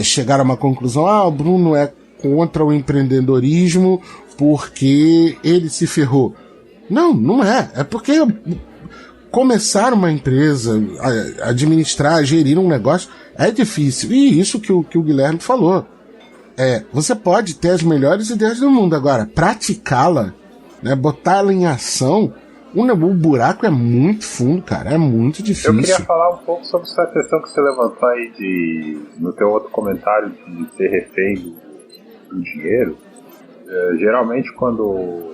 chegar a uma conclusão, o Bruno é contra o empreendedorismo porque ele se ferrou. Não é. É porque começar uma empresa, administrar, gerir um negócio, é difícil. E isso que o Guilherme falou. Você pode ter as melhores ideias do mundo, agora, praticá-la, né, botá-la em ação, o buraco é muito fundo, cara, é muito difícil. Eu queria falar um pouco sobre essa questão que você levantou aí no teu outro comentário de ser refém do dinheiro. Geralmente quando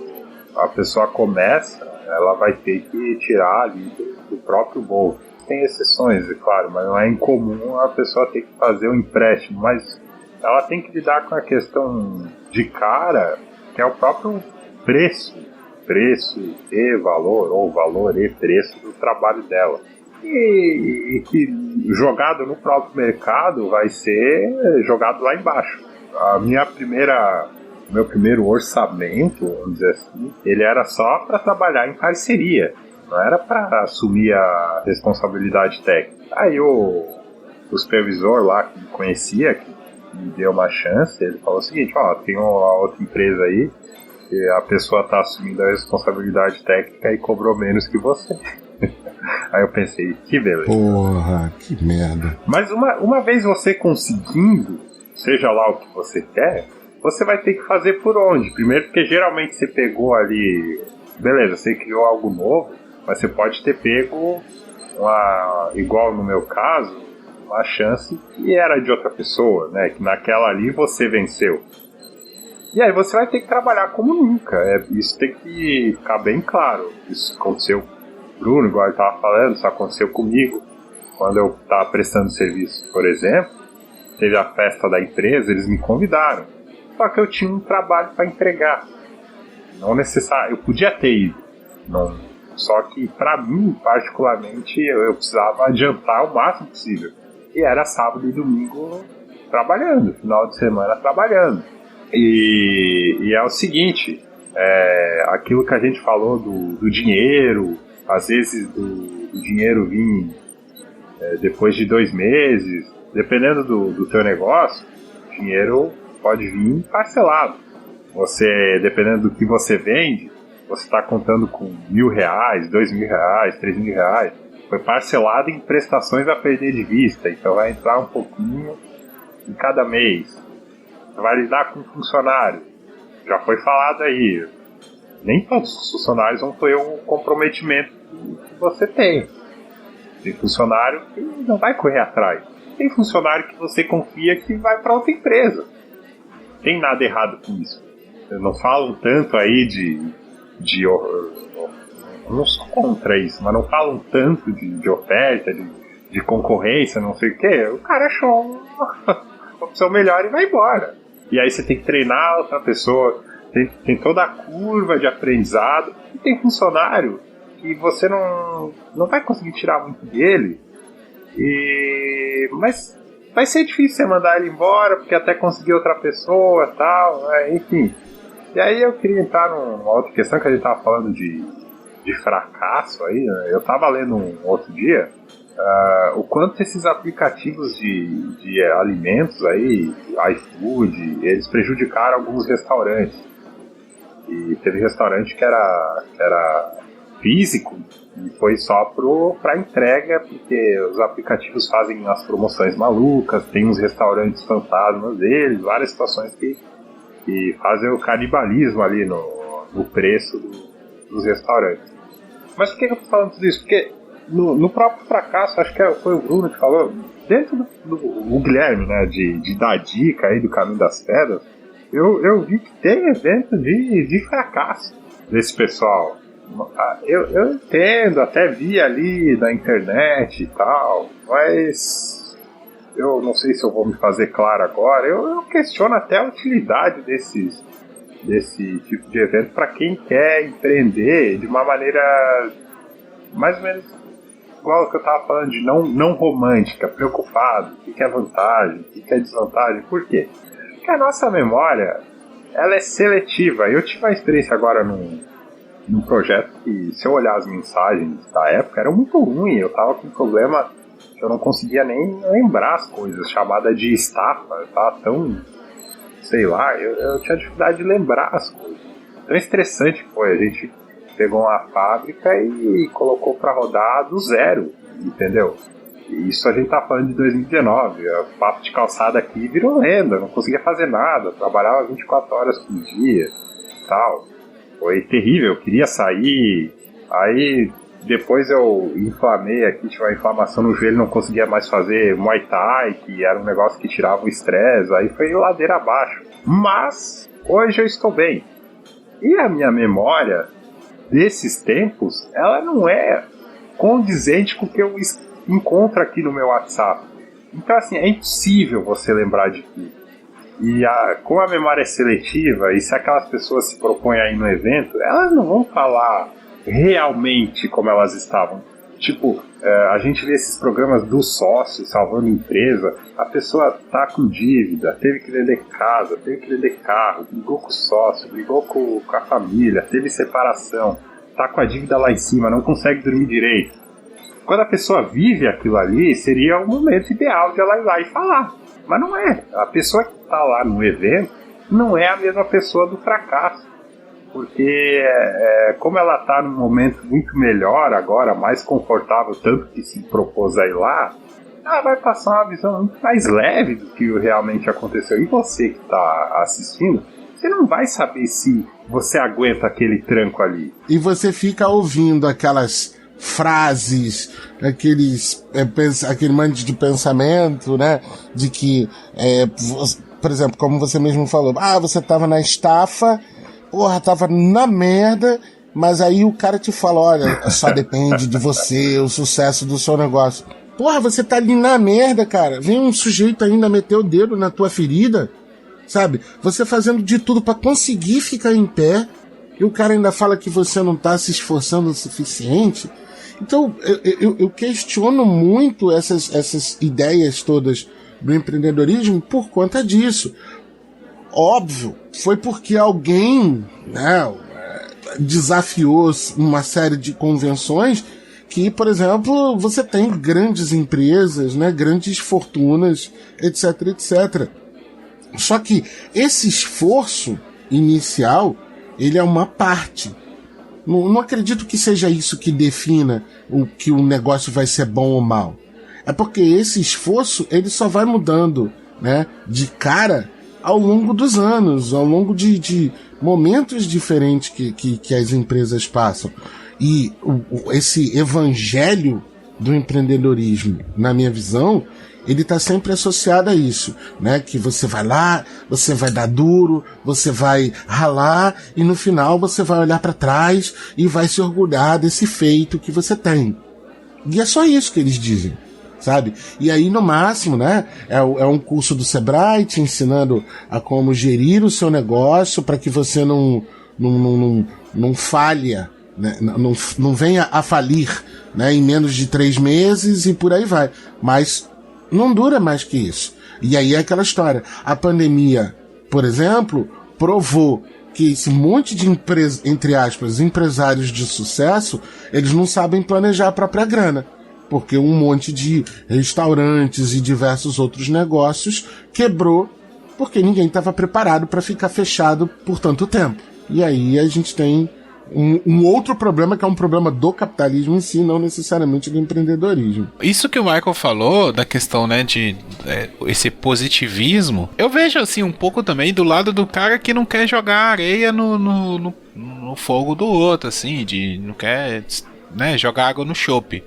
a pessoa começa, ela vai ter que tirar ali do próprio bolso. Tem exceções, é claro, mas não é incomum a pessoa ter que fazer um empréstimo, mas ela tem que lidar com a questão de cara, que é o próprio preço e valor, ou valor e preço do trabalho dela. E que jogado no próprio mercado vai ser jogado lá embaixo. Meu primeiro orçamento, vamos dizer assim, ele era só para trabalhar em parceria, não era para assumir a responsabilidade técnica. Aí o supervisor lá que me conhecia, que me deu uma chance, ele falou o seguinte, tem uma outra empresa aí, que a pessoa está assumindo a responsabilidade técnica e cobrou menos que você. Aí eu pensei, que beleza. Porra, que merda. Mas uma vez você conseguindo, seja lá o que você quer, você vai ter que fazer por onde? Primeiro porque geralmente você pegou ali, beleza, você criou algo novo, mas você pode ter pego igual no meu caso, uma chance que era de outra pessoa, né? Que naquela ali você venceu. E aí você vai ter que trabalhar como nunca. Isso tem que ficar bem claro. Isso aconteceu com o Bruno, igual ele estava falando, isso aconteceu comigo. Quando eu estava prestando serviço, por exemplo, teve a festa da empresa, eles me convidaram. Só que eu tinha um trabalho para entregar. Não necessário, eu podia ter ido. Só que para mim, particularmente, eu precisava adiantar o máximo possível. E era sábado e domingo trabalhando, final de semana trabalhando. E é o seguinte, aquilo que a gente falou do dinheiro, às vezes do dinheiro vir depois de 2 meses, dependendo do teu negócio, o dinheiro pode vir parcelado. Você, dependendo do que você vende, você está contando com R$1.000, R$2.000, R$3.000, foi parcelado em prestações a perder de vista, então vai entrar um pouquinho em cada mês. Vai lidar com funcionário, já foi falado aí, nem todos os funcionários vão ter o comprometimento que você tem. Tem funcionário que não vai correr atrás. Tem funcionário que você confia que vai para outra empresa. Não tem nada errado com isso. Eu não falam tanto aí eu não sou contra isso, mas não falam tanto de oferta, de concorrência, não sei o quê. O cara achou uma opção melhor e vai embora. E aí você tem que treinar outra pessoa, tem toda a curva de aprendizado. E tem funcionário que você não vai conseguir tirar muito dele, mas vai ser difícil você mandar ele embora, porque até conseguir outra pessoa e tal, enfim. E aí eu queria entrar numa outra questão que a gente estava falando de fracasso aí, né? Eu estava lendo um outro dia o quanto esses aplicativos de alimentos aí, iFood, eles prejudicaram alguns restaurantes. E teve restaurante que era físico e foi só para entrega, porque os aplicativos fazem as promoções malucas, tem uns restaurantes fantasmas deles, várias situações que fazem o canibalismo ali no preço dos restaurantes. Mas por que eu tô falando tudo isso? Porque no próprio fracasso, acho que foi o Bruno que falou, dentro do Guilherme, né, de dar dica aí do Caminho das Pedras, eu vi que tem evento de fracasso desse pessoal. Eu entendo, até vi ali na internet e tal, mas eu não sei se eu vou me fazer claro agora. Eu questiono até a utilidade desse tipo de evento para quem quer empreender de uma maneira mais ou menos igual que eu estava falando, de não romântica, preocupado, o que é vantagem, o que é desvantagem. Por quê? Porque a nossa memória, ela é seletiva. Eu tive uma experiência agora num projeto que, se eu olhar as mensagens da época, era muito ruim. Eu tava com um problema que eu não conseguia nem lembrar as coisas, chamada de estafa. Eu tava tão, sei lá, eu tinha dificuldade de lembrar as coisas. Tão estressante que foi. A gente pegou uma fábrica e colocou para rodar do zero, entendeu? E isso a gente tá falando de 2019. O papo de calçada aqui virou lenda. Eu não conseguia fazer nada. Eu trabalhava 24 horas por dia e tal. Foi terrível, eu queria sair, aí depois eu inflamei aqui, tinha uma inflamação no joelho, não conseguia mais fazer Muay Thai, que era um negócio que tirava o estresse, aí foi ladeira abaixo. Mas hoje eu estou bem. E a minha memória desses tempos, ela não é condizente com o que eu encontro aqui no meu WhatsApp. Então assim, é impossível você lembrar de tudo. E como a memória é seletiva, e se aquelas pessoas se propõem aí no evento, elas não vão falar realmente como elas estavam. Tipo, a gente vê esses programas do sócio salvando empresa, a pessoa tá com dívida, teve que vender casa, teve que vender carro, brigou com o sócio, brigou com a família, teve separação, tá com a dívida lá em cima, não consegue dormir direito. Quando a pessoa vive aquilo ali, seria o momento ideal de ela ir lá e falar. Mas não é. A pessoa que está lá no evento não é a mesma pessoa do fracasso. Porque como ela está num momento muito melhor agora, mais confortável, tanto que se propôs a ir lá, ela vai passar uma visão muito mais leve do que realmente aconteceu. E você que está assistindo, você não vai saber se você aguenta aquele tranco ali. E você fica ouvindo aquelas frases, aquele monte de pensamento, né? De que, por exemplo, como você mesmo falou, você tava na estafa, tava na merda, mas aí o cara te fala, olha, só depende de você, o sucesso do seu negócio. Você tá ali na merda, cara. Vem um sujeito ainda meter o dedo na tua ferida, sabe? Você fazendo de tudo pra conseguir ficar em pé, e o cara ainda fala que você não tá se esforçando o suficiente. Então, eu questiono muito essas ideias todas do empreendedorismo por conta disso. Óbvio, foi porque alguém, né, desafiou uma série de convenções que, por exemplo, você tem grandes empresas, né, grandes fortunas, etc, etc. Só que esse esforço inicial, ele é uma parte. Não acredito que seja isso que defina o que o negócio vai ser bom ou mal. É porque esse esforço, ele só vai mudando, né, de cara ao longo dos anos, ao longo de momentos diferentes que as empresas passam. E esse evangelho do empreendedorismo, na minha visão, ele está sempre associado a isso, né? Que você vai lá, você vai dar duro, você vai ralar e no final você vai olhar para trás e vai se orgulhar desse feito que você tem. E é só isso que eles dizem, sabe? E aí, no máximo, né? É um curso do Sebrae te ensinando a como gerir o seu negócio para que você não falha, né? Não venha a falir, né? Em menos de 3 meses e por aí vai. Mas não dura mais que isso. E aí é aquela história. A pandemia, por exemplo, provou que esse monte de entre aspas, empresários de sucesso, eles não sabem planejar a própria grana. Porque um monte de restaurantes e diversos outros negócios quebrou porque ninguém estava preparado para ficar fechado por tanto tempo. E aí a gente tem um outro problema, que é um problema do capitalismo em si, não necessariamente do empreendedorismo. Isso que o Michael falou, da questão, né, de esse positivismo, eu vejo, assim, um pouco também do lado do cara que não quer jogar areia no fogo do outro, assim, não quer, né, jogar água no chope.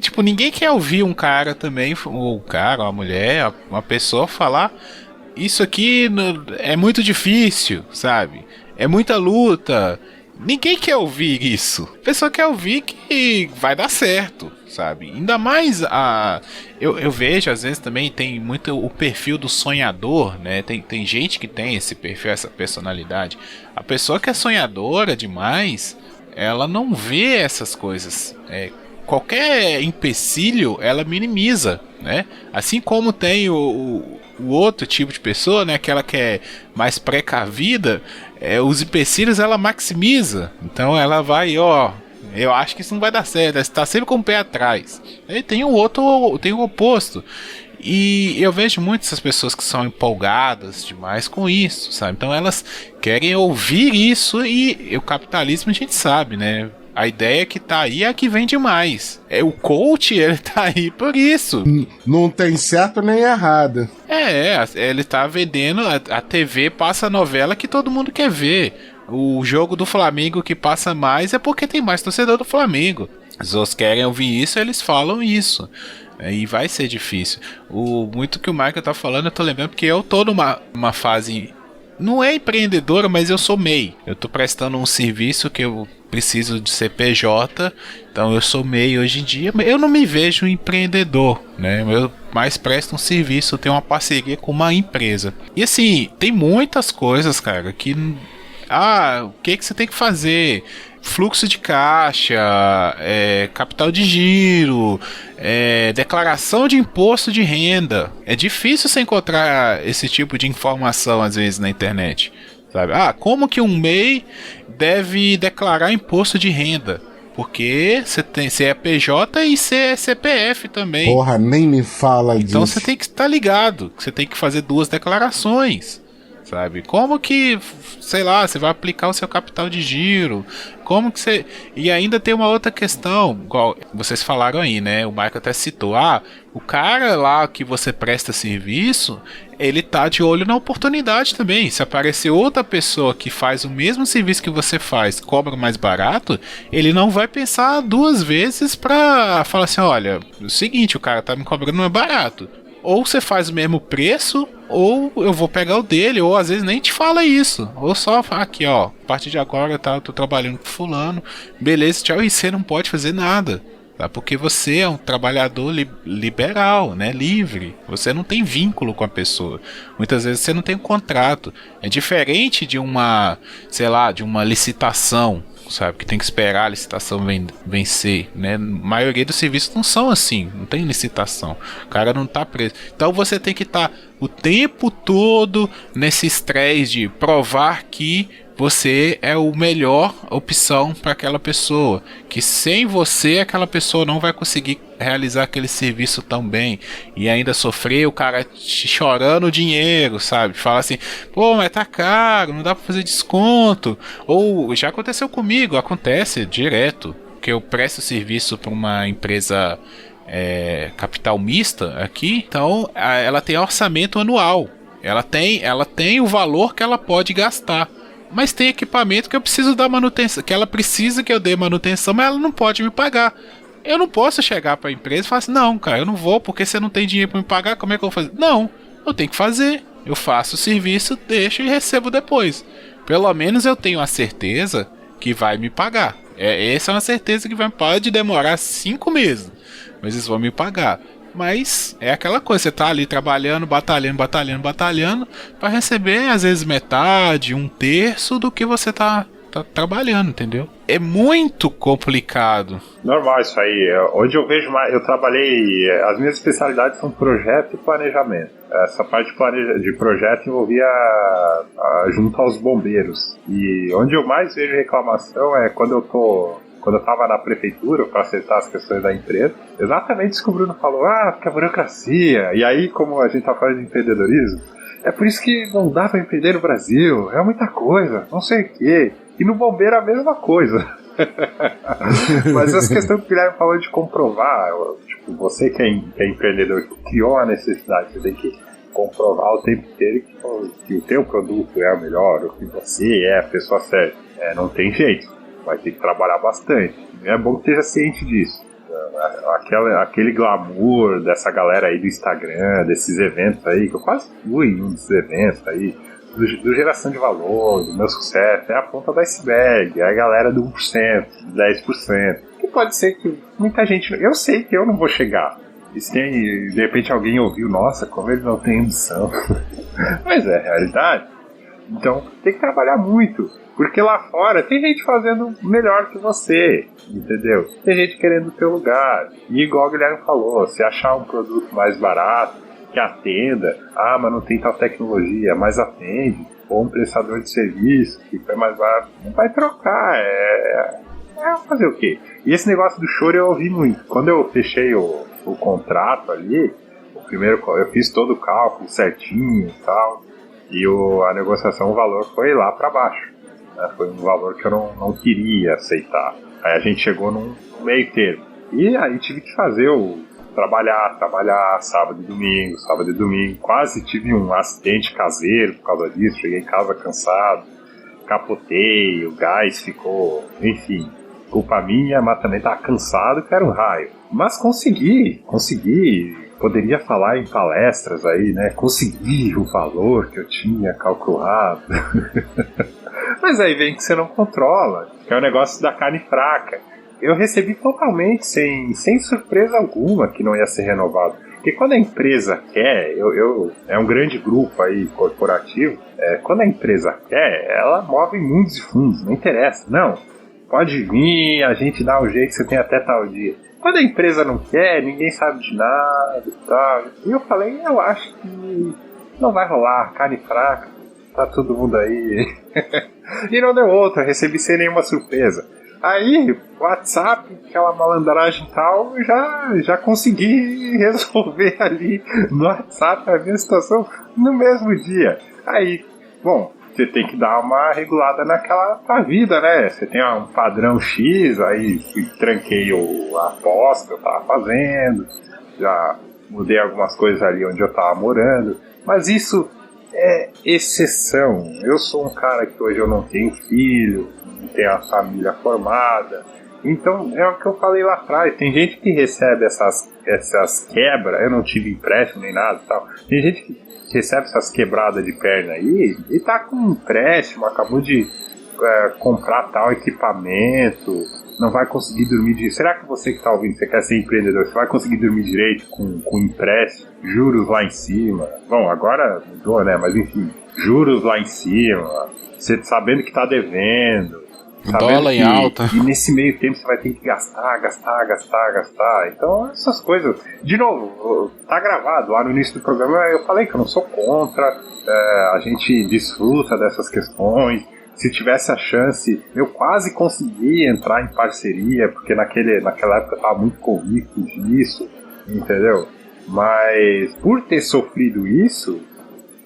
Tipo, ninguém quer ouvir um cara também, ou um cara, uma mulher, uma pessoa falar: isso aqui é muito difícil, sabe? É muita luta. Ninguém quer ouvir isso. A pessoa quer ouvir que vai dar certo, sabe? Ainda mais eu vejo, às vezes também tem muito o perfil do sonhador, né? Tem gente que tem esse perfil, essa personalidade. A pessoa que é sonhadora demais, ela não vê essas coisas. Qualquer empecilho, ela minimiza, né? Assim como tem o outro tipo de pessoa, né? Aquela que é mais precavida, os empecilhos ela maximiza. Então ela vai, eu acho que isso não vai dar certo, ela está sempre com o pé atrás. E tem o oposto. E eu vejo muito essas pessoas que são empolgadas demais com isso, sabe? Então elas querem ouvir isso, e o capitalismo a gente sabe, né? A ideia que tá aí é a que vende mais. O coach, ele tá aí por isso. Não tem certo nem errado. Ele tá vendendo. A TV passa a novela que todo mundo quer ver. O jogo do Flamengo que passa mais é porque tem mais torcedor do Flamengo. As pessoas querem ouvir isso, eles falam isso. E vai ser difícil. Muito que o Michael tá falando, eu tô lembrando porque eu tô numa fase... Não é empreendedora, mas eu sou MEI. Eu tô prestando um serviço que eu preciso de CPJ, então eu sou MEI hoje em dia, mas eu não me vejo empreendedor, né? Eu mais presto um serviço, eu tenho uma parceria com uma empresa. E assim, tem muitas coisas, cara, que... o que você tem que fazer? Fluxo de caixa, capital de giro, declaração de imposto de renda. É difícil você encontrar esse tipo de informação às vezes na internet, sabe? Como que um MEI deve declarar imposto de renda? Porque você é PJ e você é CPF também. Porra, nem me fala disso. Então você tem que estar ligado, você tem que fazer 2 declarações. Sabe? Como que, sei lá, você vai aplicar o seu capital de giro? Como que você... E ainda tem uma outra questão, igual vocês falaram aí, né? O Michael até citou, o cara lá que você presta serviço, ele tá de olho na oportunidade também. Se aparecer outra pessoa que faz o mesmo serviço que você faz, cobra mais barato, ele não vai pensar 2 vezes pra falar assim: olha, é o seguinte, o cara tá me cobrando mais barato. Ou você faz o mesmo preço, ou eu vou pegar o dele, ou às vezes nem te fala isso. Ou só aqui, a partir de agora eu tô trabalhando com fulano, beleza, tchau, e você não pode fazer nada, tá? Porque você é um trabalhador liberal, né, livre. Você não tem vínculo com a pessoa. Muitas vezes você não tem um contrato. É diferente de uma, sei lá, de uma licitação, sabe, que tem que esperar a licitação vencer, né? A maioria dos serviços não são assim, não tem licitação, o cara não tá preso. Então você tem que estar o tempo todo nesse estresse de provar que você é a melhor opção para aquela pessoa, que sem você aquela pessoa não vai conseguir realizar aquele serviço tão bem, e ainda sofrer o cara chorando dinheiro, sabe? Fala assim: pô, mas tá caro, não dá para fazer desconto. Ou já aconteceu comigo, acontece direto, que eu presto serviço para uma empresa capital mista aqui, então ela tem orçamento anual, ela tem o valor que ela pode gastar. mas tem equipamento que eu preciso dar manutenção, que ela precisa que eu dê manutenção, mas ela não pode me pagar. Eu não posso chegar pra empresa e falar assim, não, cara, eu não vou porque você não tem dinheiro pra me pagar, como é que eu vou fazer? Não, eu tenho que fazer. Eu faço o serviço, deixo e recebo depois. Pelo menos eu tenho a certeza que vai me pagar. Essa é uma certeza que pode demorar 5 meses, mas eles vão me pagar. Mas é aquela coisa, você tá ali trabalhando, batalhando pra receber às vezes metade, 1/3 do que você tá trabalhando, entendeu? É muito complicado. Normal isso aí. Onde eu vejo mais, eu trabalhei, as minhas especialidades são projeto e planejamento. Essa parte de projeto envolvia junto aos bombeiros. E onde eu mais vejo reclamação é quando eu tava na prefeitura para acertar as questões da empresa, exatamente isso que o Bruno falou, porque a burocracia. E aí, como a gente tá falando de empreendedorismo, é por isso que não dá para empreender no Brasil, é muita coisa, não sei o quê. E no bombeiro a mesma coisa. Mas essa questão que o Guilherme falou de comprovar, tipo, você que é empreendedor, que criou a necessidade, você tem que comprovar o tempo inteiro que o teu produto é o melhor, ou que você é a pessoa certa. Não tem jeito. Vai ter que trabalhar bastante. É bom que esteja ciente disso. Aquele glamour dessa galera aí do Instagram, desses eventos aí, que eu quase fui em um desses eventos aí, do geração de valor, do meu sucesso, é a ponta do iceberg, é a galera do 1%, 10%. Que pode ser que muita gente... Eu sei que eu não vou chegar. E se tem, de repente alguém ouviu, nossa, como ele não tem ambição. Mas é a realidade. Então tem que trabalhar muito. Porque lá fora tem gente fazendo melhor que você, entendeu? Tem gente querendo o teu lugar. E igual o Guilherme falou, se achar um produto mais barato, que atenda, mas não tem tal tecnologia, mas atende, ou um prestador de serviço que foi mais barato, não vai trocar, fazer o quê? E esse negócio do choro eu ouvi muito. Quando eu fechei o contrato ali, eu fiz todo o cálculo certinho e tal, e a negociação, o valor foi lá para baixo. Foi um valor que eu não queria aceitar. Aí a gente chegou num meio termo. E aí tive que fazer trabalhar sábado e domingo. Quase tive um acidente caseiro por causa disso. Cheguei em casa cansado, capotei, o gás ficou... Enfim, culpa minha, mas também tava cansado, que era um raio. Mas consegui. Poderia falar em palestras aí, né? Consegui o valor que eu tinha calculado. Mas aí vem que você não controla, que é o negócio da carne fraca. Eu recebi totalmente, sem surpresa alguma, que não ia ser renovado. Porque quando a empresa quer, é um grande grupo aí, corporativo, quando a empresa quer, ela move mundos e fundos, não interessa. Não, pode vir, a gente dá um jeito, você tem até tal dia. Quando a empresa não quer, ninguém sabe de nada e tal. E eu falei, eu acho que não vai rolar, carne fraca, tá todo mundo aí. E não deu outra, recebi sem nenhuma surpresa. Aí, WhatsApp, aquela malandragem e tal, já consegui resolver ali no WhatsApp a minha situação no mesmo dia. Aí, bom, você tem que dar uma regulada naquela tua vida, né? Você tem um padrão X, aí tranquei a aposta que eu tava fazendo, já mudei algumas coisas ali onde eu tava morando, mas isso é exceção. Eu sou um cara que hoje eu não tenho filho, não tenho a família formada, então é o que eu falei lá atrás. Tem gente que recebe essas quebras, eu não tive empréstimo nem nada e tal, tem gente que recebe essas quebradas de perna aí e tá com um empréstimo, acabou de comprar tal equipamento, não vai conseguir dormir direito. Será que você que tá ouvindo, você quer ser empreendedor, você vai conseguir dormir direito com empréstimo, juros lá em cima? Bom, agora mudou, né? Mas enfim, juros lá em cima, você sabendo que tá devendo, dólar em alta. E nesse meio tempo você vai ter que gastar. Então, essas coisas. De novo, tá gravado lá no início do programa. Eu falei que eu não sou contra. A gente desfruta dessas questões. Se tivesse a chance, eu quase consegui entrar em parceria, porque naquela época eu tava muito convicto disso, entendeu? Mas por ter sofrido isso,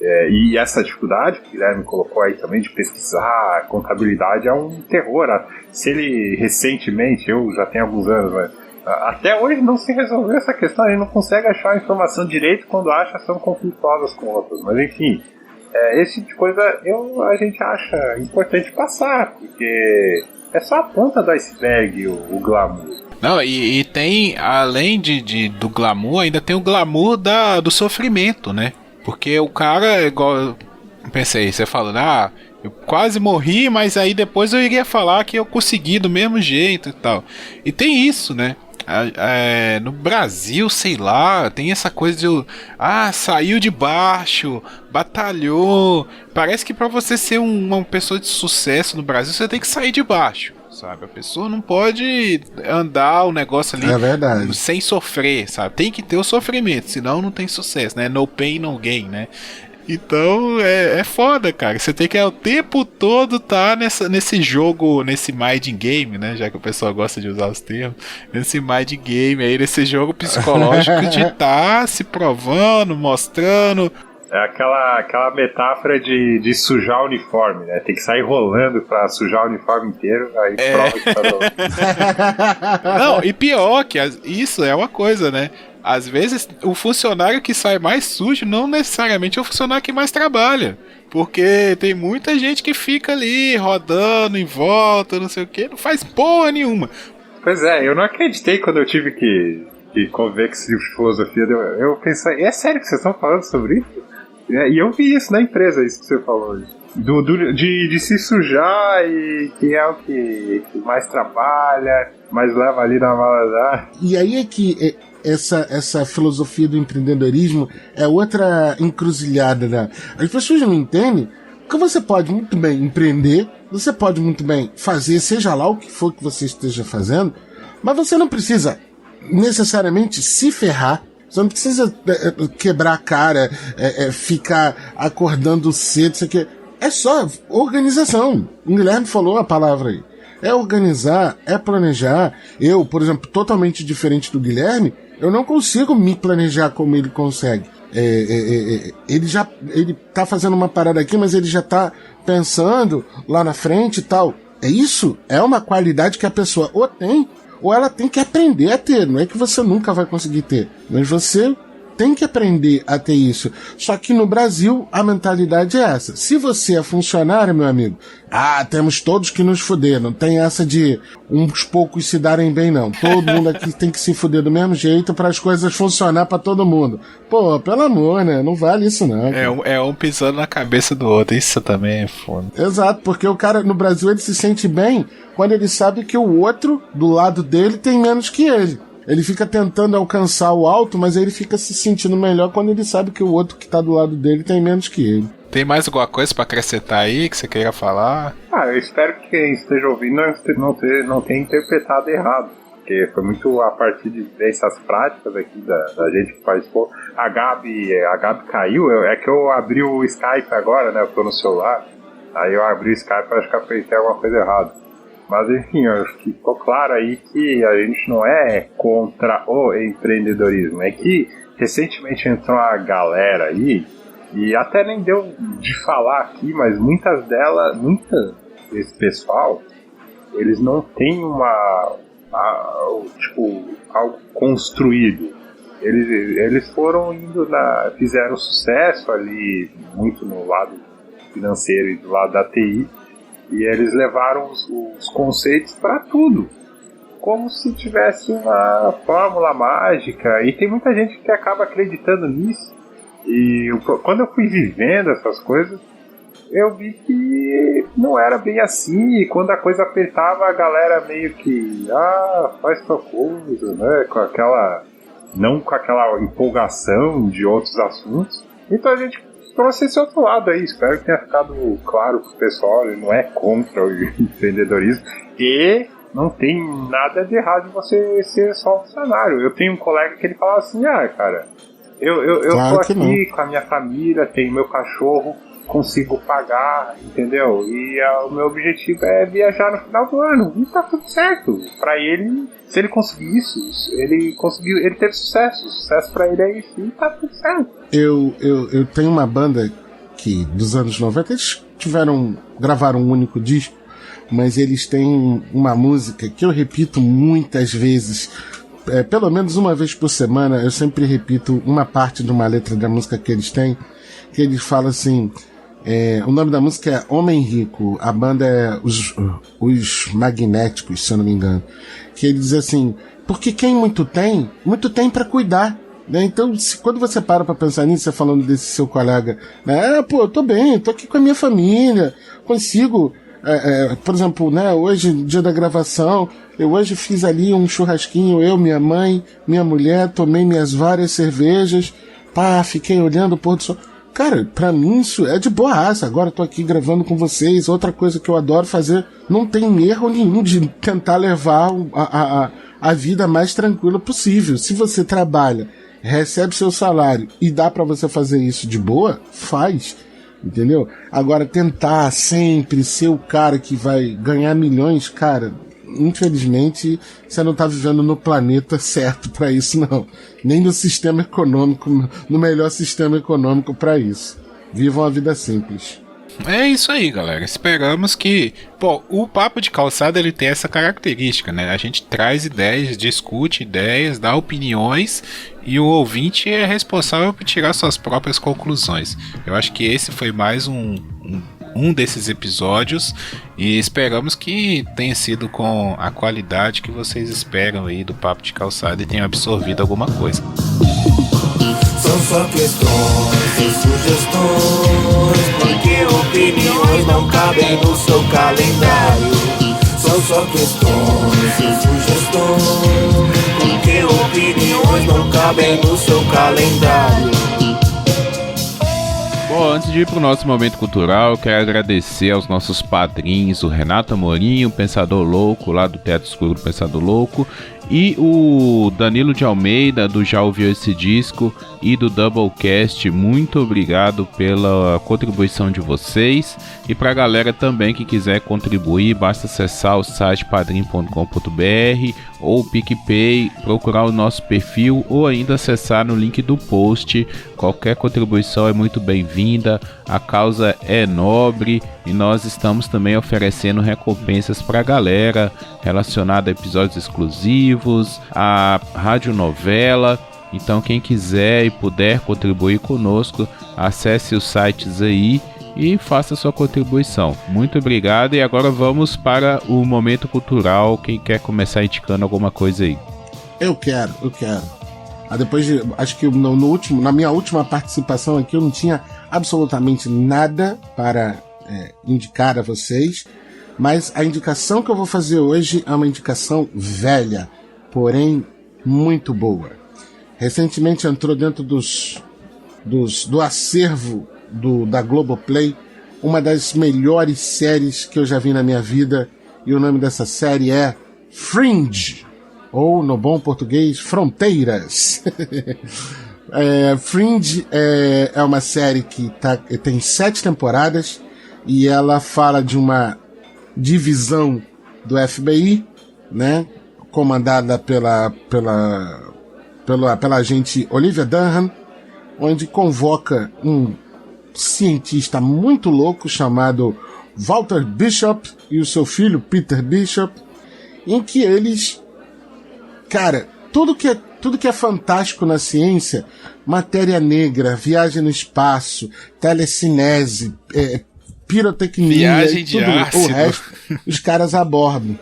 e essa dificuldade que o Guilherme colocou aí também de pesquisar, contabilidade é um terror. Se ele recentemente, eu já tenho alguns anos, mas até hoje não se resolveu essa questão, ele não consegue achar a informação direito, quando acha são conflituosas com outras, mas enfim, Esse tipo de coisa a gente acha importante passar, porque é só a ponta do iceberg o glamour. Não, e tem, além do glamour, ainda tem o glamour do sofrimento, né? Porque o cara, igual eu pensei, você falando, eu quase morri, mas aí depois eu iria falar que eu consegui do mesmo jeito e tal. E tem isso, né? No Brasil, sei lá, tem essa coisa de saiu de baixo, batalhou. Parece que pra você ser uma pessoa de sucesso no Brasil, você tem que sair de baixo, sabe? A pessoa não pode andar o negócio ali sem sofrer, sabe? Tem que ter o sofrimento, senão não tem sucesso, né? No pain, no gain, né? Então é foda, cara. Você tem que o tempo todo tá nesse jogo, nesse mind game, né? Já que o pessoal gosta de usar os termos. Nesse mind game aí, nesse jogo psicológico de tá se provando, mostrando. É aquela metáfora de sujar o uniforme, né? Tem que sair rolando pra sujar o uniforme inteiro, aí prova que tá rolando. Não, e pior que isso é uma coisa, né? Às vezes, o funcionário que sai mais sujo não necessariamente é o funcionário que mais trabalha. Porque tem muita gente que fica ali rodando em volta, não sei o que, não faz porra nenhuma. Pois é, eu não acreditei quando eu tive que conviver com essa filosofia. Eu pensei, é sério que vocês estão falando sobre isso? E eu vi isso na empresa, isso que você falou. De se sujar e que é o que mais trabalha, mais leva ali na mala. E aí é que essa filosofia do empreendedorismo é outra encruzilhada, né? As pessoas não entendem que você pode muito bem empreender, você pode muito bem fazer, seja lá o que for que você esteja fazendo, mas você não precisa necessariamente se ferrar. Você não precisa quebrar a cara, ficar acordando cedo, isso aqui. É só organização. O Guilherme falou a palavra aí. É organizar, é planejar. Eu, por exemplo, totalmente diferente do Guilherme, eu não consigo me planejar como ele consegue. Ele tá fazendo uma parada aqui, mas ele já tá pensando lá na frente e tal. Isso é uma qualidade que a pessoa ou tem, ou ela tem que aprender a ter. Não é que você nunca vai conseguir ter, mas você tem que aprender a ter isso. Só que no Brasil a mentalidade é essa. Se você é funcionário, meu amigo, temos todos que nos fuder. Não tem essa de uns poucos se darem bem, não. Todo mundo aqui tem que se fuder do mesmo jeito para as coisas funcionar para todo mundo. Pô, pelo amor, né? Não vale isso, não. É um pisando na cabeça do outro. Isso também é foda. Exato, porque o cara no Brasil ele se sente bem quando ele sabe que o outro do lado dele tem menos que ele. Ele fica tentando alcançar o alto, mas ele fica se sentindo melhor quando ele sabe que o outro que tá do lado dele tem menos que ele. Tem mais alguma coisa pra acrescentar aí que você queira falar? Eu espero que quem esteja ouvindo não tenha interpretado errado. Porque foi muito a partir dessas práticas aqui da gente que participou. A Gabi caiu, é que eu abri o Skype agora, né? Eu tô no celular. Aí eu abri o Skype e acho que eu apertei alguma coisa errada. Mas enfim, acho que ficou claro aí que a gente não é contra o empreendedorismo. É que recentemente entrou uma galera aí, e até nem deu de falar aqui, mas desse pessoal, eles não têm algo construído. Eles foram indo fizeram sucesso ali, muito no lado financeiro e do lado da TI, e eles levaram os conceitos para tudo, como se tivesse uma fórmula mágica, e tem muita gente que acaba acreditando nisso. E quando eu fui vivendo essas coisas, eu vi que não era bem assim, e quando a coisa apertava, a galera meio que faz tal coisa, né, não com aquela empolgação de outros assuntos. Então a gente trouxe esse outro lado aí. Espero que tenha ficado claro pro pessoal. Ele não é contra o empreendedorismo e não tem nada de errado em você ser só um funcionário. Eu tenho um colega que ele fala assim, cara, eu claro tô aqui com a minha família, tenho meu cachorro, consigo pagar, entendeu? E o meu objetivo é viajar no final do ano, e tá tudo certo. Pra ele, se ele conseguir isso, ele teve sucesso pra ele é isso, e tá tudo certo. Eu tenho uma banda que dos anos 90 eles gravaram um único disco, mas eles têm uma música que eu repito muitas vezes, pelo menos uma vez por semana. Eu sempre repito uma parte de uma letra da música que eles têm, que eles falam assim: O nome da música é Homem Rico. A banda é os Magnéticos, se eu não me engano. Que ele diz assim, porque quem muito tem pra cuidar. Né? Então, quando você para pra pensar nisso, você falando desse seu colega, né? Eu tô bem, tô aqui com a minha família, consigo... por exemplo, né, hoje, dia da gravação, eu hoje fiz ali um churrasquinho, eu, minha mãe, minha mulher, tomei minhas várias cervejas, fiquei olhando o pôr do sol. Cara, pra mim isso é de boaça. Agora eu tô aqui gravando com vocês. Outra coisa que eu adoro fazer, não tem erro nenhum de tentar levar a vida mais tranquila possível. Se você trabalha, recebe seu salário e dá pra você fazer isso de boa, faz. Entendeu? Agora, tentar sempre ser o cara que vai ganhar milhões, cara, infelizmente, você não tá vivendo no planeta certo pra isso, não. Nem no sistema econômico, no melhor sistema econômico pra isso. Vivam a vida simples. É isso aí, galera. Esperamos que... o Papo de Calçada, ele tem essa característica, né? A gente traz ideias, discute ideias, dá opiniões e o ouvinte é responsável por tirar suas próprias conclusões. Eu acho que esse foi mais um desses episódios e esperamos que tenha sido com a qualidade que vocês esperam aí do Papo de Calçada e tenham absorvido alguma coisa. São só questões e sugestões, porque opiniões não cabem no seu calendário. São só questões e sugestões, porque opiniões não cabem no seu calendário. Bom, antes de ir para o nosso momento cultural, eu quero agradecer aos nossos padrinhos, o Renato Amorim, o Pensador Louco, lá do Teatro Escuro do Pensador Louco, e o Danilo de Almeida, do Já Ouviu Esse Disco, e do Doublecast. Muito obrigado pela contribuição de vocês. E para a galera também que quiser contribuir, basta acessar o site padrim.com.br ou o PicPay, procurar o nosso perfil ou ainda acessar no link do post. Qualquer contribuição é muito bem-vinda, a causa é nobre e nós estamos também oferecendo recompensas para a galera relacionada a episódios exclusivos, a radionovela. Então quem quiser e puder contribuir conosco, acesse os sites aí e faça sua contribuição. Muito obrigado e agora vamos para o momento cultural. Quem quer começar indicando alguma coisa aí? Eu quero. Depois de, acho que na minha última participação aqui eu não tinha absolutamente nada para indicar a vocês, mas a indicação que eu vou fazer hoje é uma indicação velha, porém muito boa. Recentemente entrou dentro do acervo da Globoplay uma das melhores séries que eu já vi na minha vida, e o nome dessa série é Fringe, ou no bom português, Fronteiras. Fringe é uma série que tem 7 temporadas e ela fala de uma divisão do FBI, né, comandada pela agente Olivia Dunham, onde convoca um cientista muito louco chamado Walter Bishop e o seu filho Peter Bishop, em que eles, cara, tudo que é fantástico na ciência, matéria negra, viagem no espaço, telecinese, pirotecnia, viagem de ácido, o resto, os caras abordam.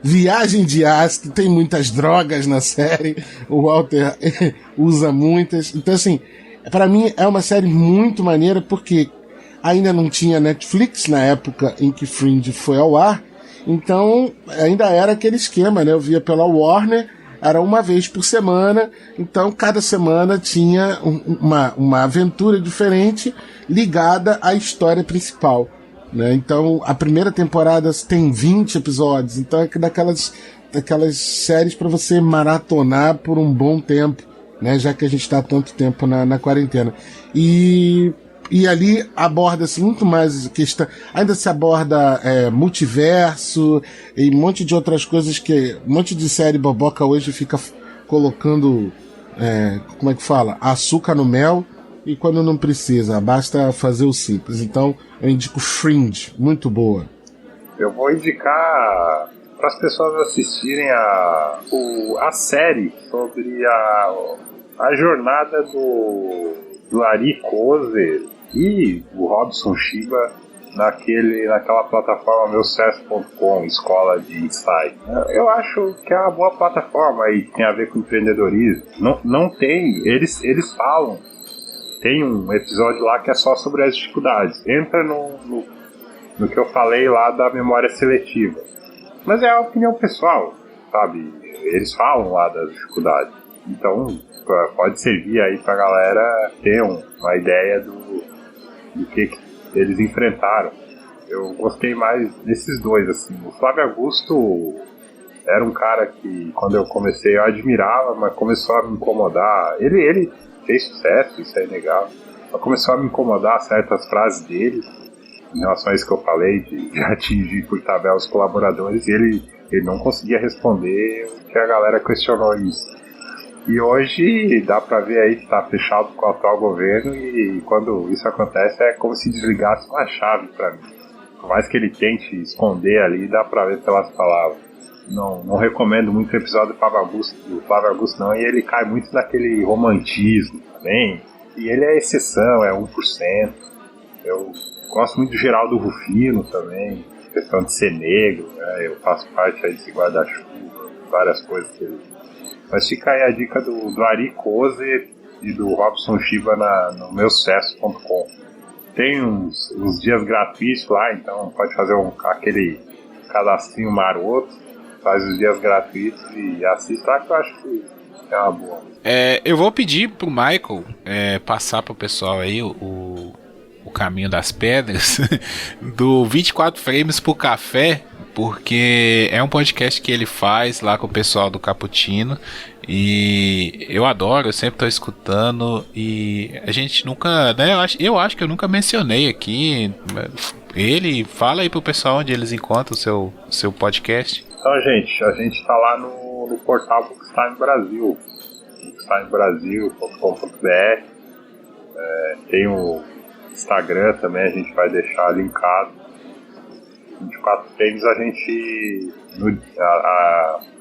Viagem de ácido, tem muitas drogas na série, o Walter usa muitas. Então, assim, pra mim é uma série muito maneira, porque ainda não tinha Netflix na época em que Fringe foi ao ar, então ainda era aquele esquema, né? Eu via pela Warner, era uma vez por semana, então cada semana tinha uma aventura diferente ligada à história principal. Né? Então, a primeira temporada tem 20 episódios, então é daquelas séries para você maratonar por um bom tempo, né? Já que a gente está há tanto tempo na quarentena. E ali aborda-se muito mais questão, ainda se aborda multiverso e um monte de outras coisas que um monte de série boboca hoje fica colocando, como é que fala? Açúcar no mel. E quando não precisa, basta fazer o simples. Então, eu indico Fringe, muito boa. Eu vou indicar para as pessoas assistirem a série sobre a jornada do Ari Kozer E o Robson Shiba naquela plataforma meusucesso.com, escola de insight. Eu acho que é uma boa plataforma e tem a ver com empreendedorismo. Não tem, eles falam, tem um episódio lá que é só sobre as dificuldades. Entra no que eu falei lá da memória seletiva. Mas é a opinião pessoal, sabe? Eles falam lá das dificuldades. Então pode servir aí pra galera ter uma ideia do que eles enfrentaram. Eu gostei mais desses dois, assim. O Flávio Augusto era um cara que, quando eu comecei, eu admirava, mas começou a me incomodar. Ele fez sucesso, isso é inegável, mas começou a me incomodar certas frases dele, em relação a isso que eu falei, de atingir por tabela os colaboradores, e ele não conseguia responder o que a galera questionou isso. E hoje dá pra ver aí que tá fechado com o atual governo, e quando isso acontece é como se desligasse uma chave pra mim. Por mais que ele tente esconder ali, dá pra ver pelas palavras. Não recomendo muito o episódio do Flávio Augusto não, e ele cai muito naquele romantismo também. E ele é exceção, é 1%. Eu gosto muito do Geraldo Rufino também, questão de ser negro, né? Eu faço parte aí desse guarda-chuva, várias coisas que ele... Mas fica aí a dica do Ari Koze e do Robson Shiba no meusucesso.com. Tem uns dias gratuitos lá, então pode fazer aquele cadastrinho maroto, faz os dias gratuitos e assiste lá, que eu acho que é uma boa. Eu vou pedir pro Michael passar pro pessoal aí o caminho das pedras do 24 frames por café, porque é um podcast que ele faz lá com o pessoal do Cappuccino e eu adoro, eu sempre tô escutando e a gente nunca, né, eu acho que eu nunca mencionei aqui. Ele fala aí pro pessoal onde eles encontram o seu podcast. Então, gente, a gente tá lá no portal Bookstime Brasil, bookstimebrasil.com.br. Tem o Instagram também, a gente vai deixar linkado. 24 frames, a gente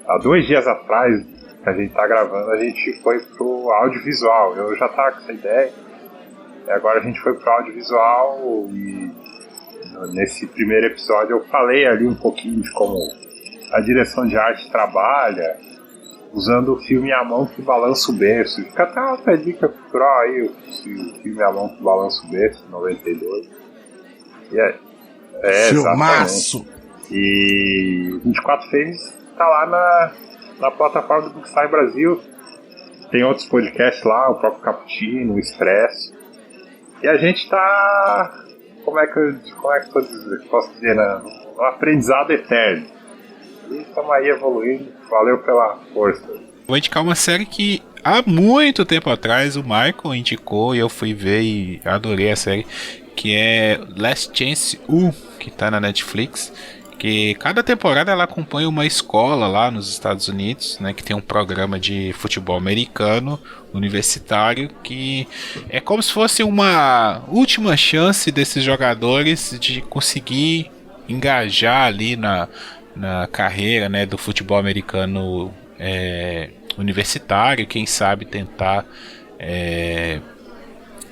há 2 dias atrás que a gente tá gravando, a gente foi pro audiovisual. Eu já tava com essa ideia, e agora a gente foi pro audiovisual, e nesse primeiro episódio eu falei ali um pouquinho de como a direção de arte trabalha, usando o filme A Mão que Balança o Berço. Fica até uma outra dica cultural aí, o filme A Mão que Balança o Berço, 92. E Filmaço! Exatamente. E 24 frames tá lá na plataforma do Bookstime Brasil. Tem outros podcasts lá, o próprio Cappuccino, o Expresso. E a gente tá... Como é que eu posso dizer? Um aprendizado eterno. E estamos aí evoluindo. Valeu pela força. Vou indicar uma série que há muito tempo atrás o Michael indicou e eu fui ver e adorei a série, que é Last Chance U, que tá na Netflix, que cada temporada ela acompanha uma escola lá nos Estados Unidos, né, que tem um programa de futebol americano universitário, que é como se fosse uma última chance desses jogadores de conseguir engajar ali na carreira, né, do futebol americano universitário, quem sabe tentar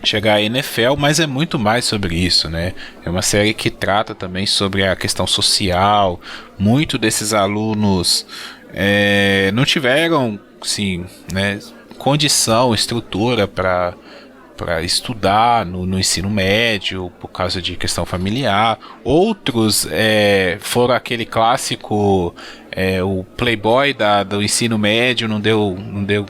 chegar à NFL, mas é muito mais sobre isso, né? É uma série que trata também sobre a questão social. Muito desses alunos não tiveram, sim, né, condição, estrutura para estudar no ensino médio por causa de questão familiar. Outros foram aquele clássico, o playboy do ensino médio, não deu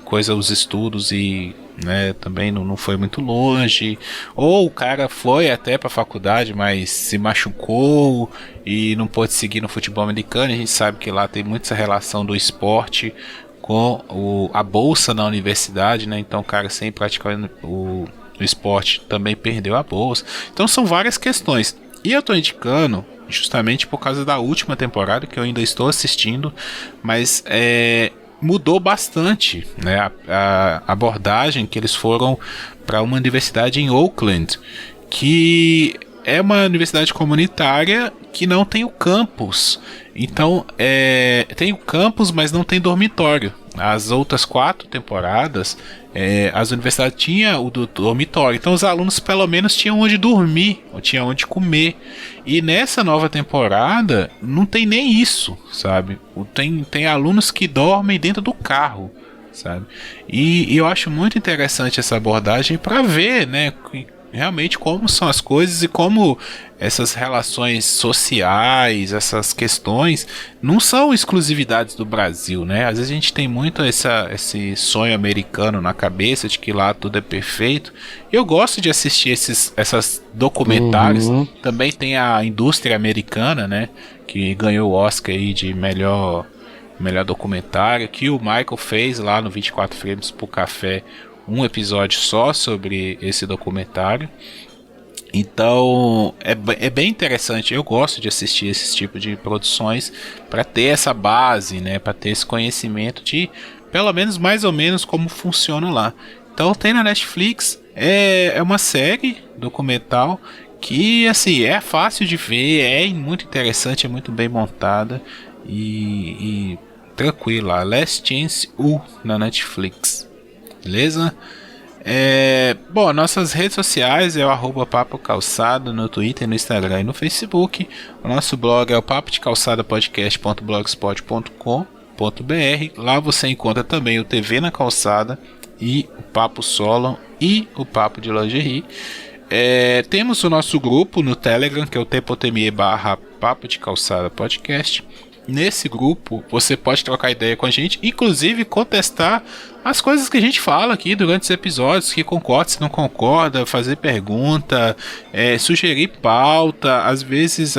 coisa aos estudos e, né, também não foi muito longe, ou o cara foi até para a faculdade, mas se machucou e não pôde seguir no futebol americano. A gente sabe que lá tem muita essa relação do esporte com a bolsa na universidade, né? Então o cara sem praticar o esporte também perdeu a bolsa. Então são várias questões, e eu tô indicando justamente por causa da última temporada, que eu ainda estou assistindo, mas mudou bastante, né, a abordagem, que eles foram para uma universidade em Oakland, que é uma universidade comunitária que não tem o campus. Então tem o campus, mas não tem dormitório. as outras 4 temporadas, as universidades tinham o dormitório, então os alunos pelo menos tinham onde dormir, ou tinham onde comer. E nessa nova temporada não tem nem isso, sabe? Tem alunos que dormem dentro do carro, sabe? E eu acho muito interessante essa abordagem para ver, né, realmente como são as coisas e como essas relações sociais, essas questões não são exclusividades do Brasil, né? Às vezes a gente tem muito esse sonho americano na cabeça de que lá tudo é perfeito. Eu gosto de assistir esses documentários. Também tem a indústria americana, né, que ganhou o Oscar aí de melhor documentário, que o Michael fez lá no 24 Frames por Café, um episódio só sobre esse documentário. Então é bem interessante. Eu gosto de assistir esse tipo de produções para ter essa base, né, para ter esse conhecimento de pelo menos mais ou menos como funciona lá. Então tem na Netflix, é uma série documental que assim é fácil de ver, é muito interessante, é muito bem montada e tranquila. Last Chance U na Netflix. Beleza? Bom, nossas redes sociais é o @Papo Calçada no Twitter, no Instagram e no Facebook. O nosso blog é o papodecalçadapodcast.blogspot.com.br. Lá você encontra também o TV na Calçada e o Papo Solo e o Papo de Lingerie. Temos o nosso grupo no Telegram, que é o t.me/Papo de Calçada Podcast. Nesse grupo você pode trocar ideia com a gente, inclusive contestar as coisas que a gente fala aqui durante os episódios, que concorda, se não concorda, fazer pergunta, sugerir pauta. Às vezes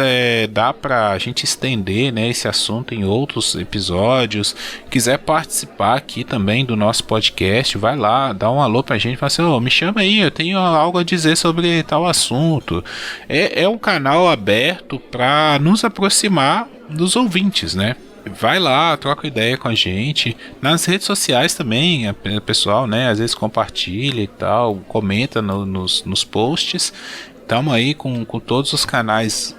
dá pra gente estender, né, esse assunto em outros episódios. Quiser participar aqui também do nosso podcast, vai lá, dá um alô pra gente, fala assim, me chama aí, eu tenho algo a dizer sobre tal assunto. É um canal aberto para nos aproximar dos ouvintes, né? Vai lá, troca ideia com a gente. Nas redes sociais também, o pessoal, né, às vezes compartilha e tal, comenta nos posts. Estamos aí com todos os canais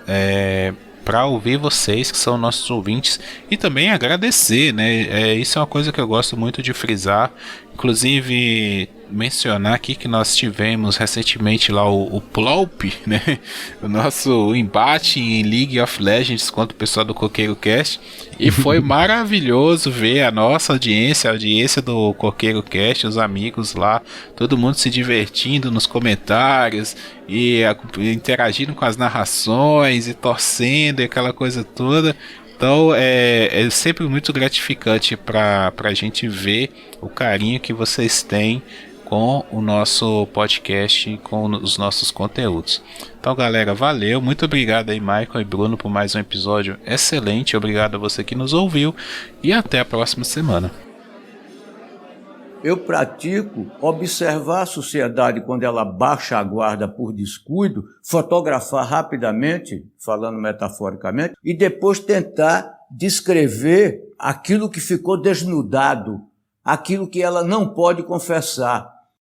para ouvir vocês, que são nossos ouvintes, e também agradecer, né? Isso é uma coisa que eu gosto muito de frisar. Inclusive, mencionar aqui que nós tivemos recentemente lá o Plop, né? O nosso embate em League of Legends contra o pessoal do Coqueiro Cast. E foi maravilhoso ver a nossa audiência, a audiência do Coqueiro Cast, os amigos lá, todo mundo se divertindo nos comentários e interagindo com as narrações e torcendo e aquela coisa toda. Então é sempre muito gratificante para a gente ver o carinho que vocês têm com o nosso podcast, com os nossos conteúdos. Então, galera, valeu, muito obrigado aí, Michael e Bruno, por mais um episódio excelente. Obrigado a você que nos ouviu e até a próxima semana. Eu pratico observar a sociedade quando ela baixa a guarda por descuido, fotografar rapidamente, falando metaforicamente, e depois tentar descrever aquilo que ficou desnudado, aquilo que ela não pode confessar.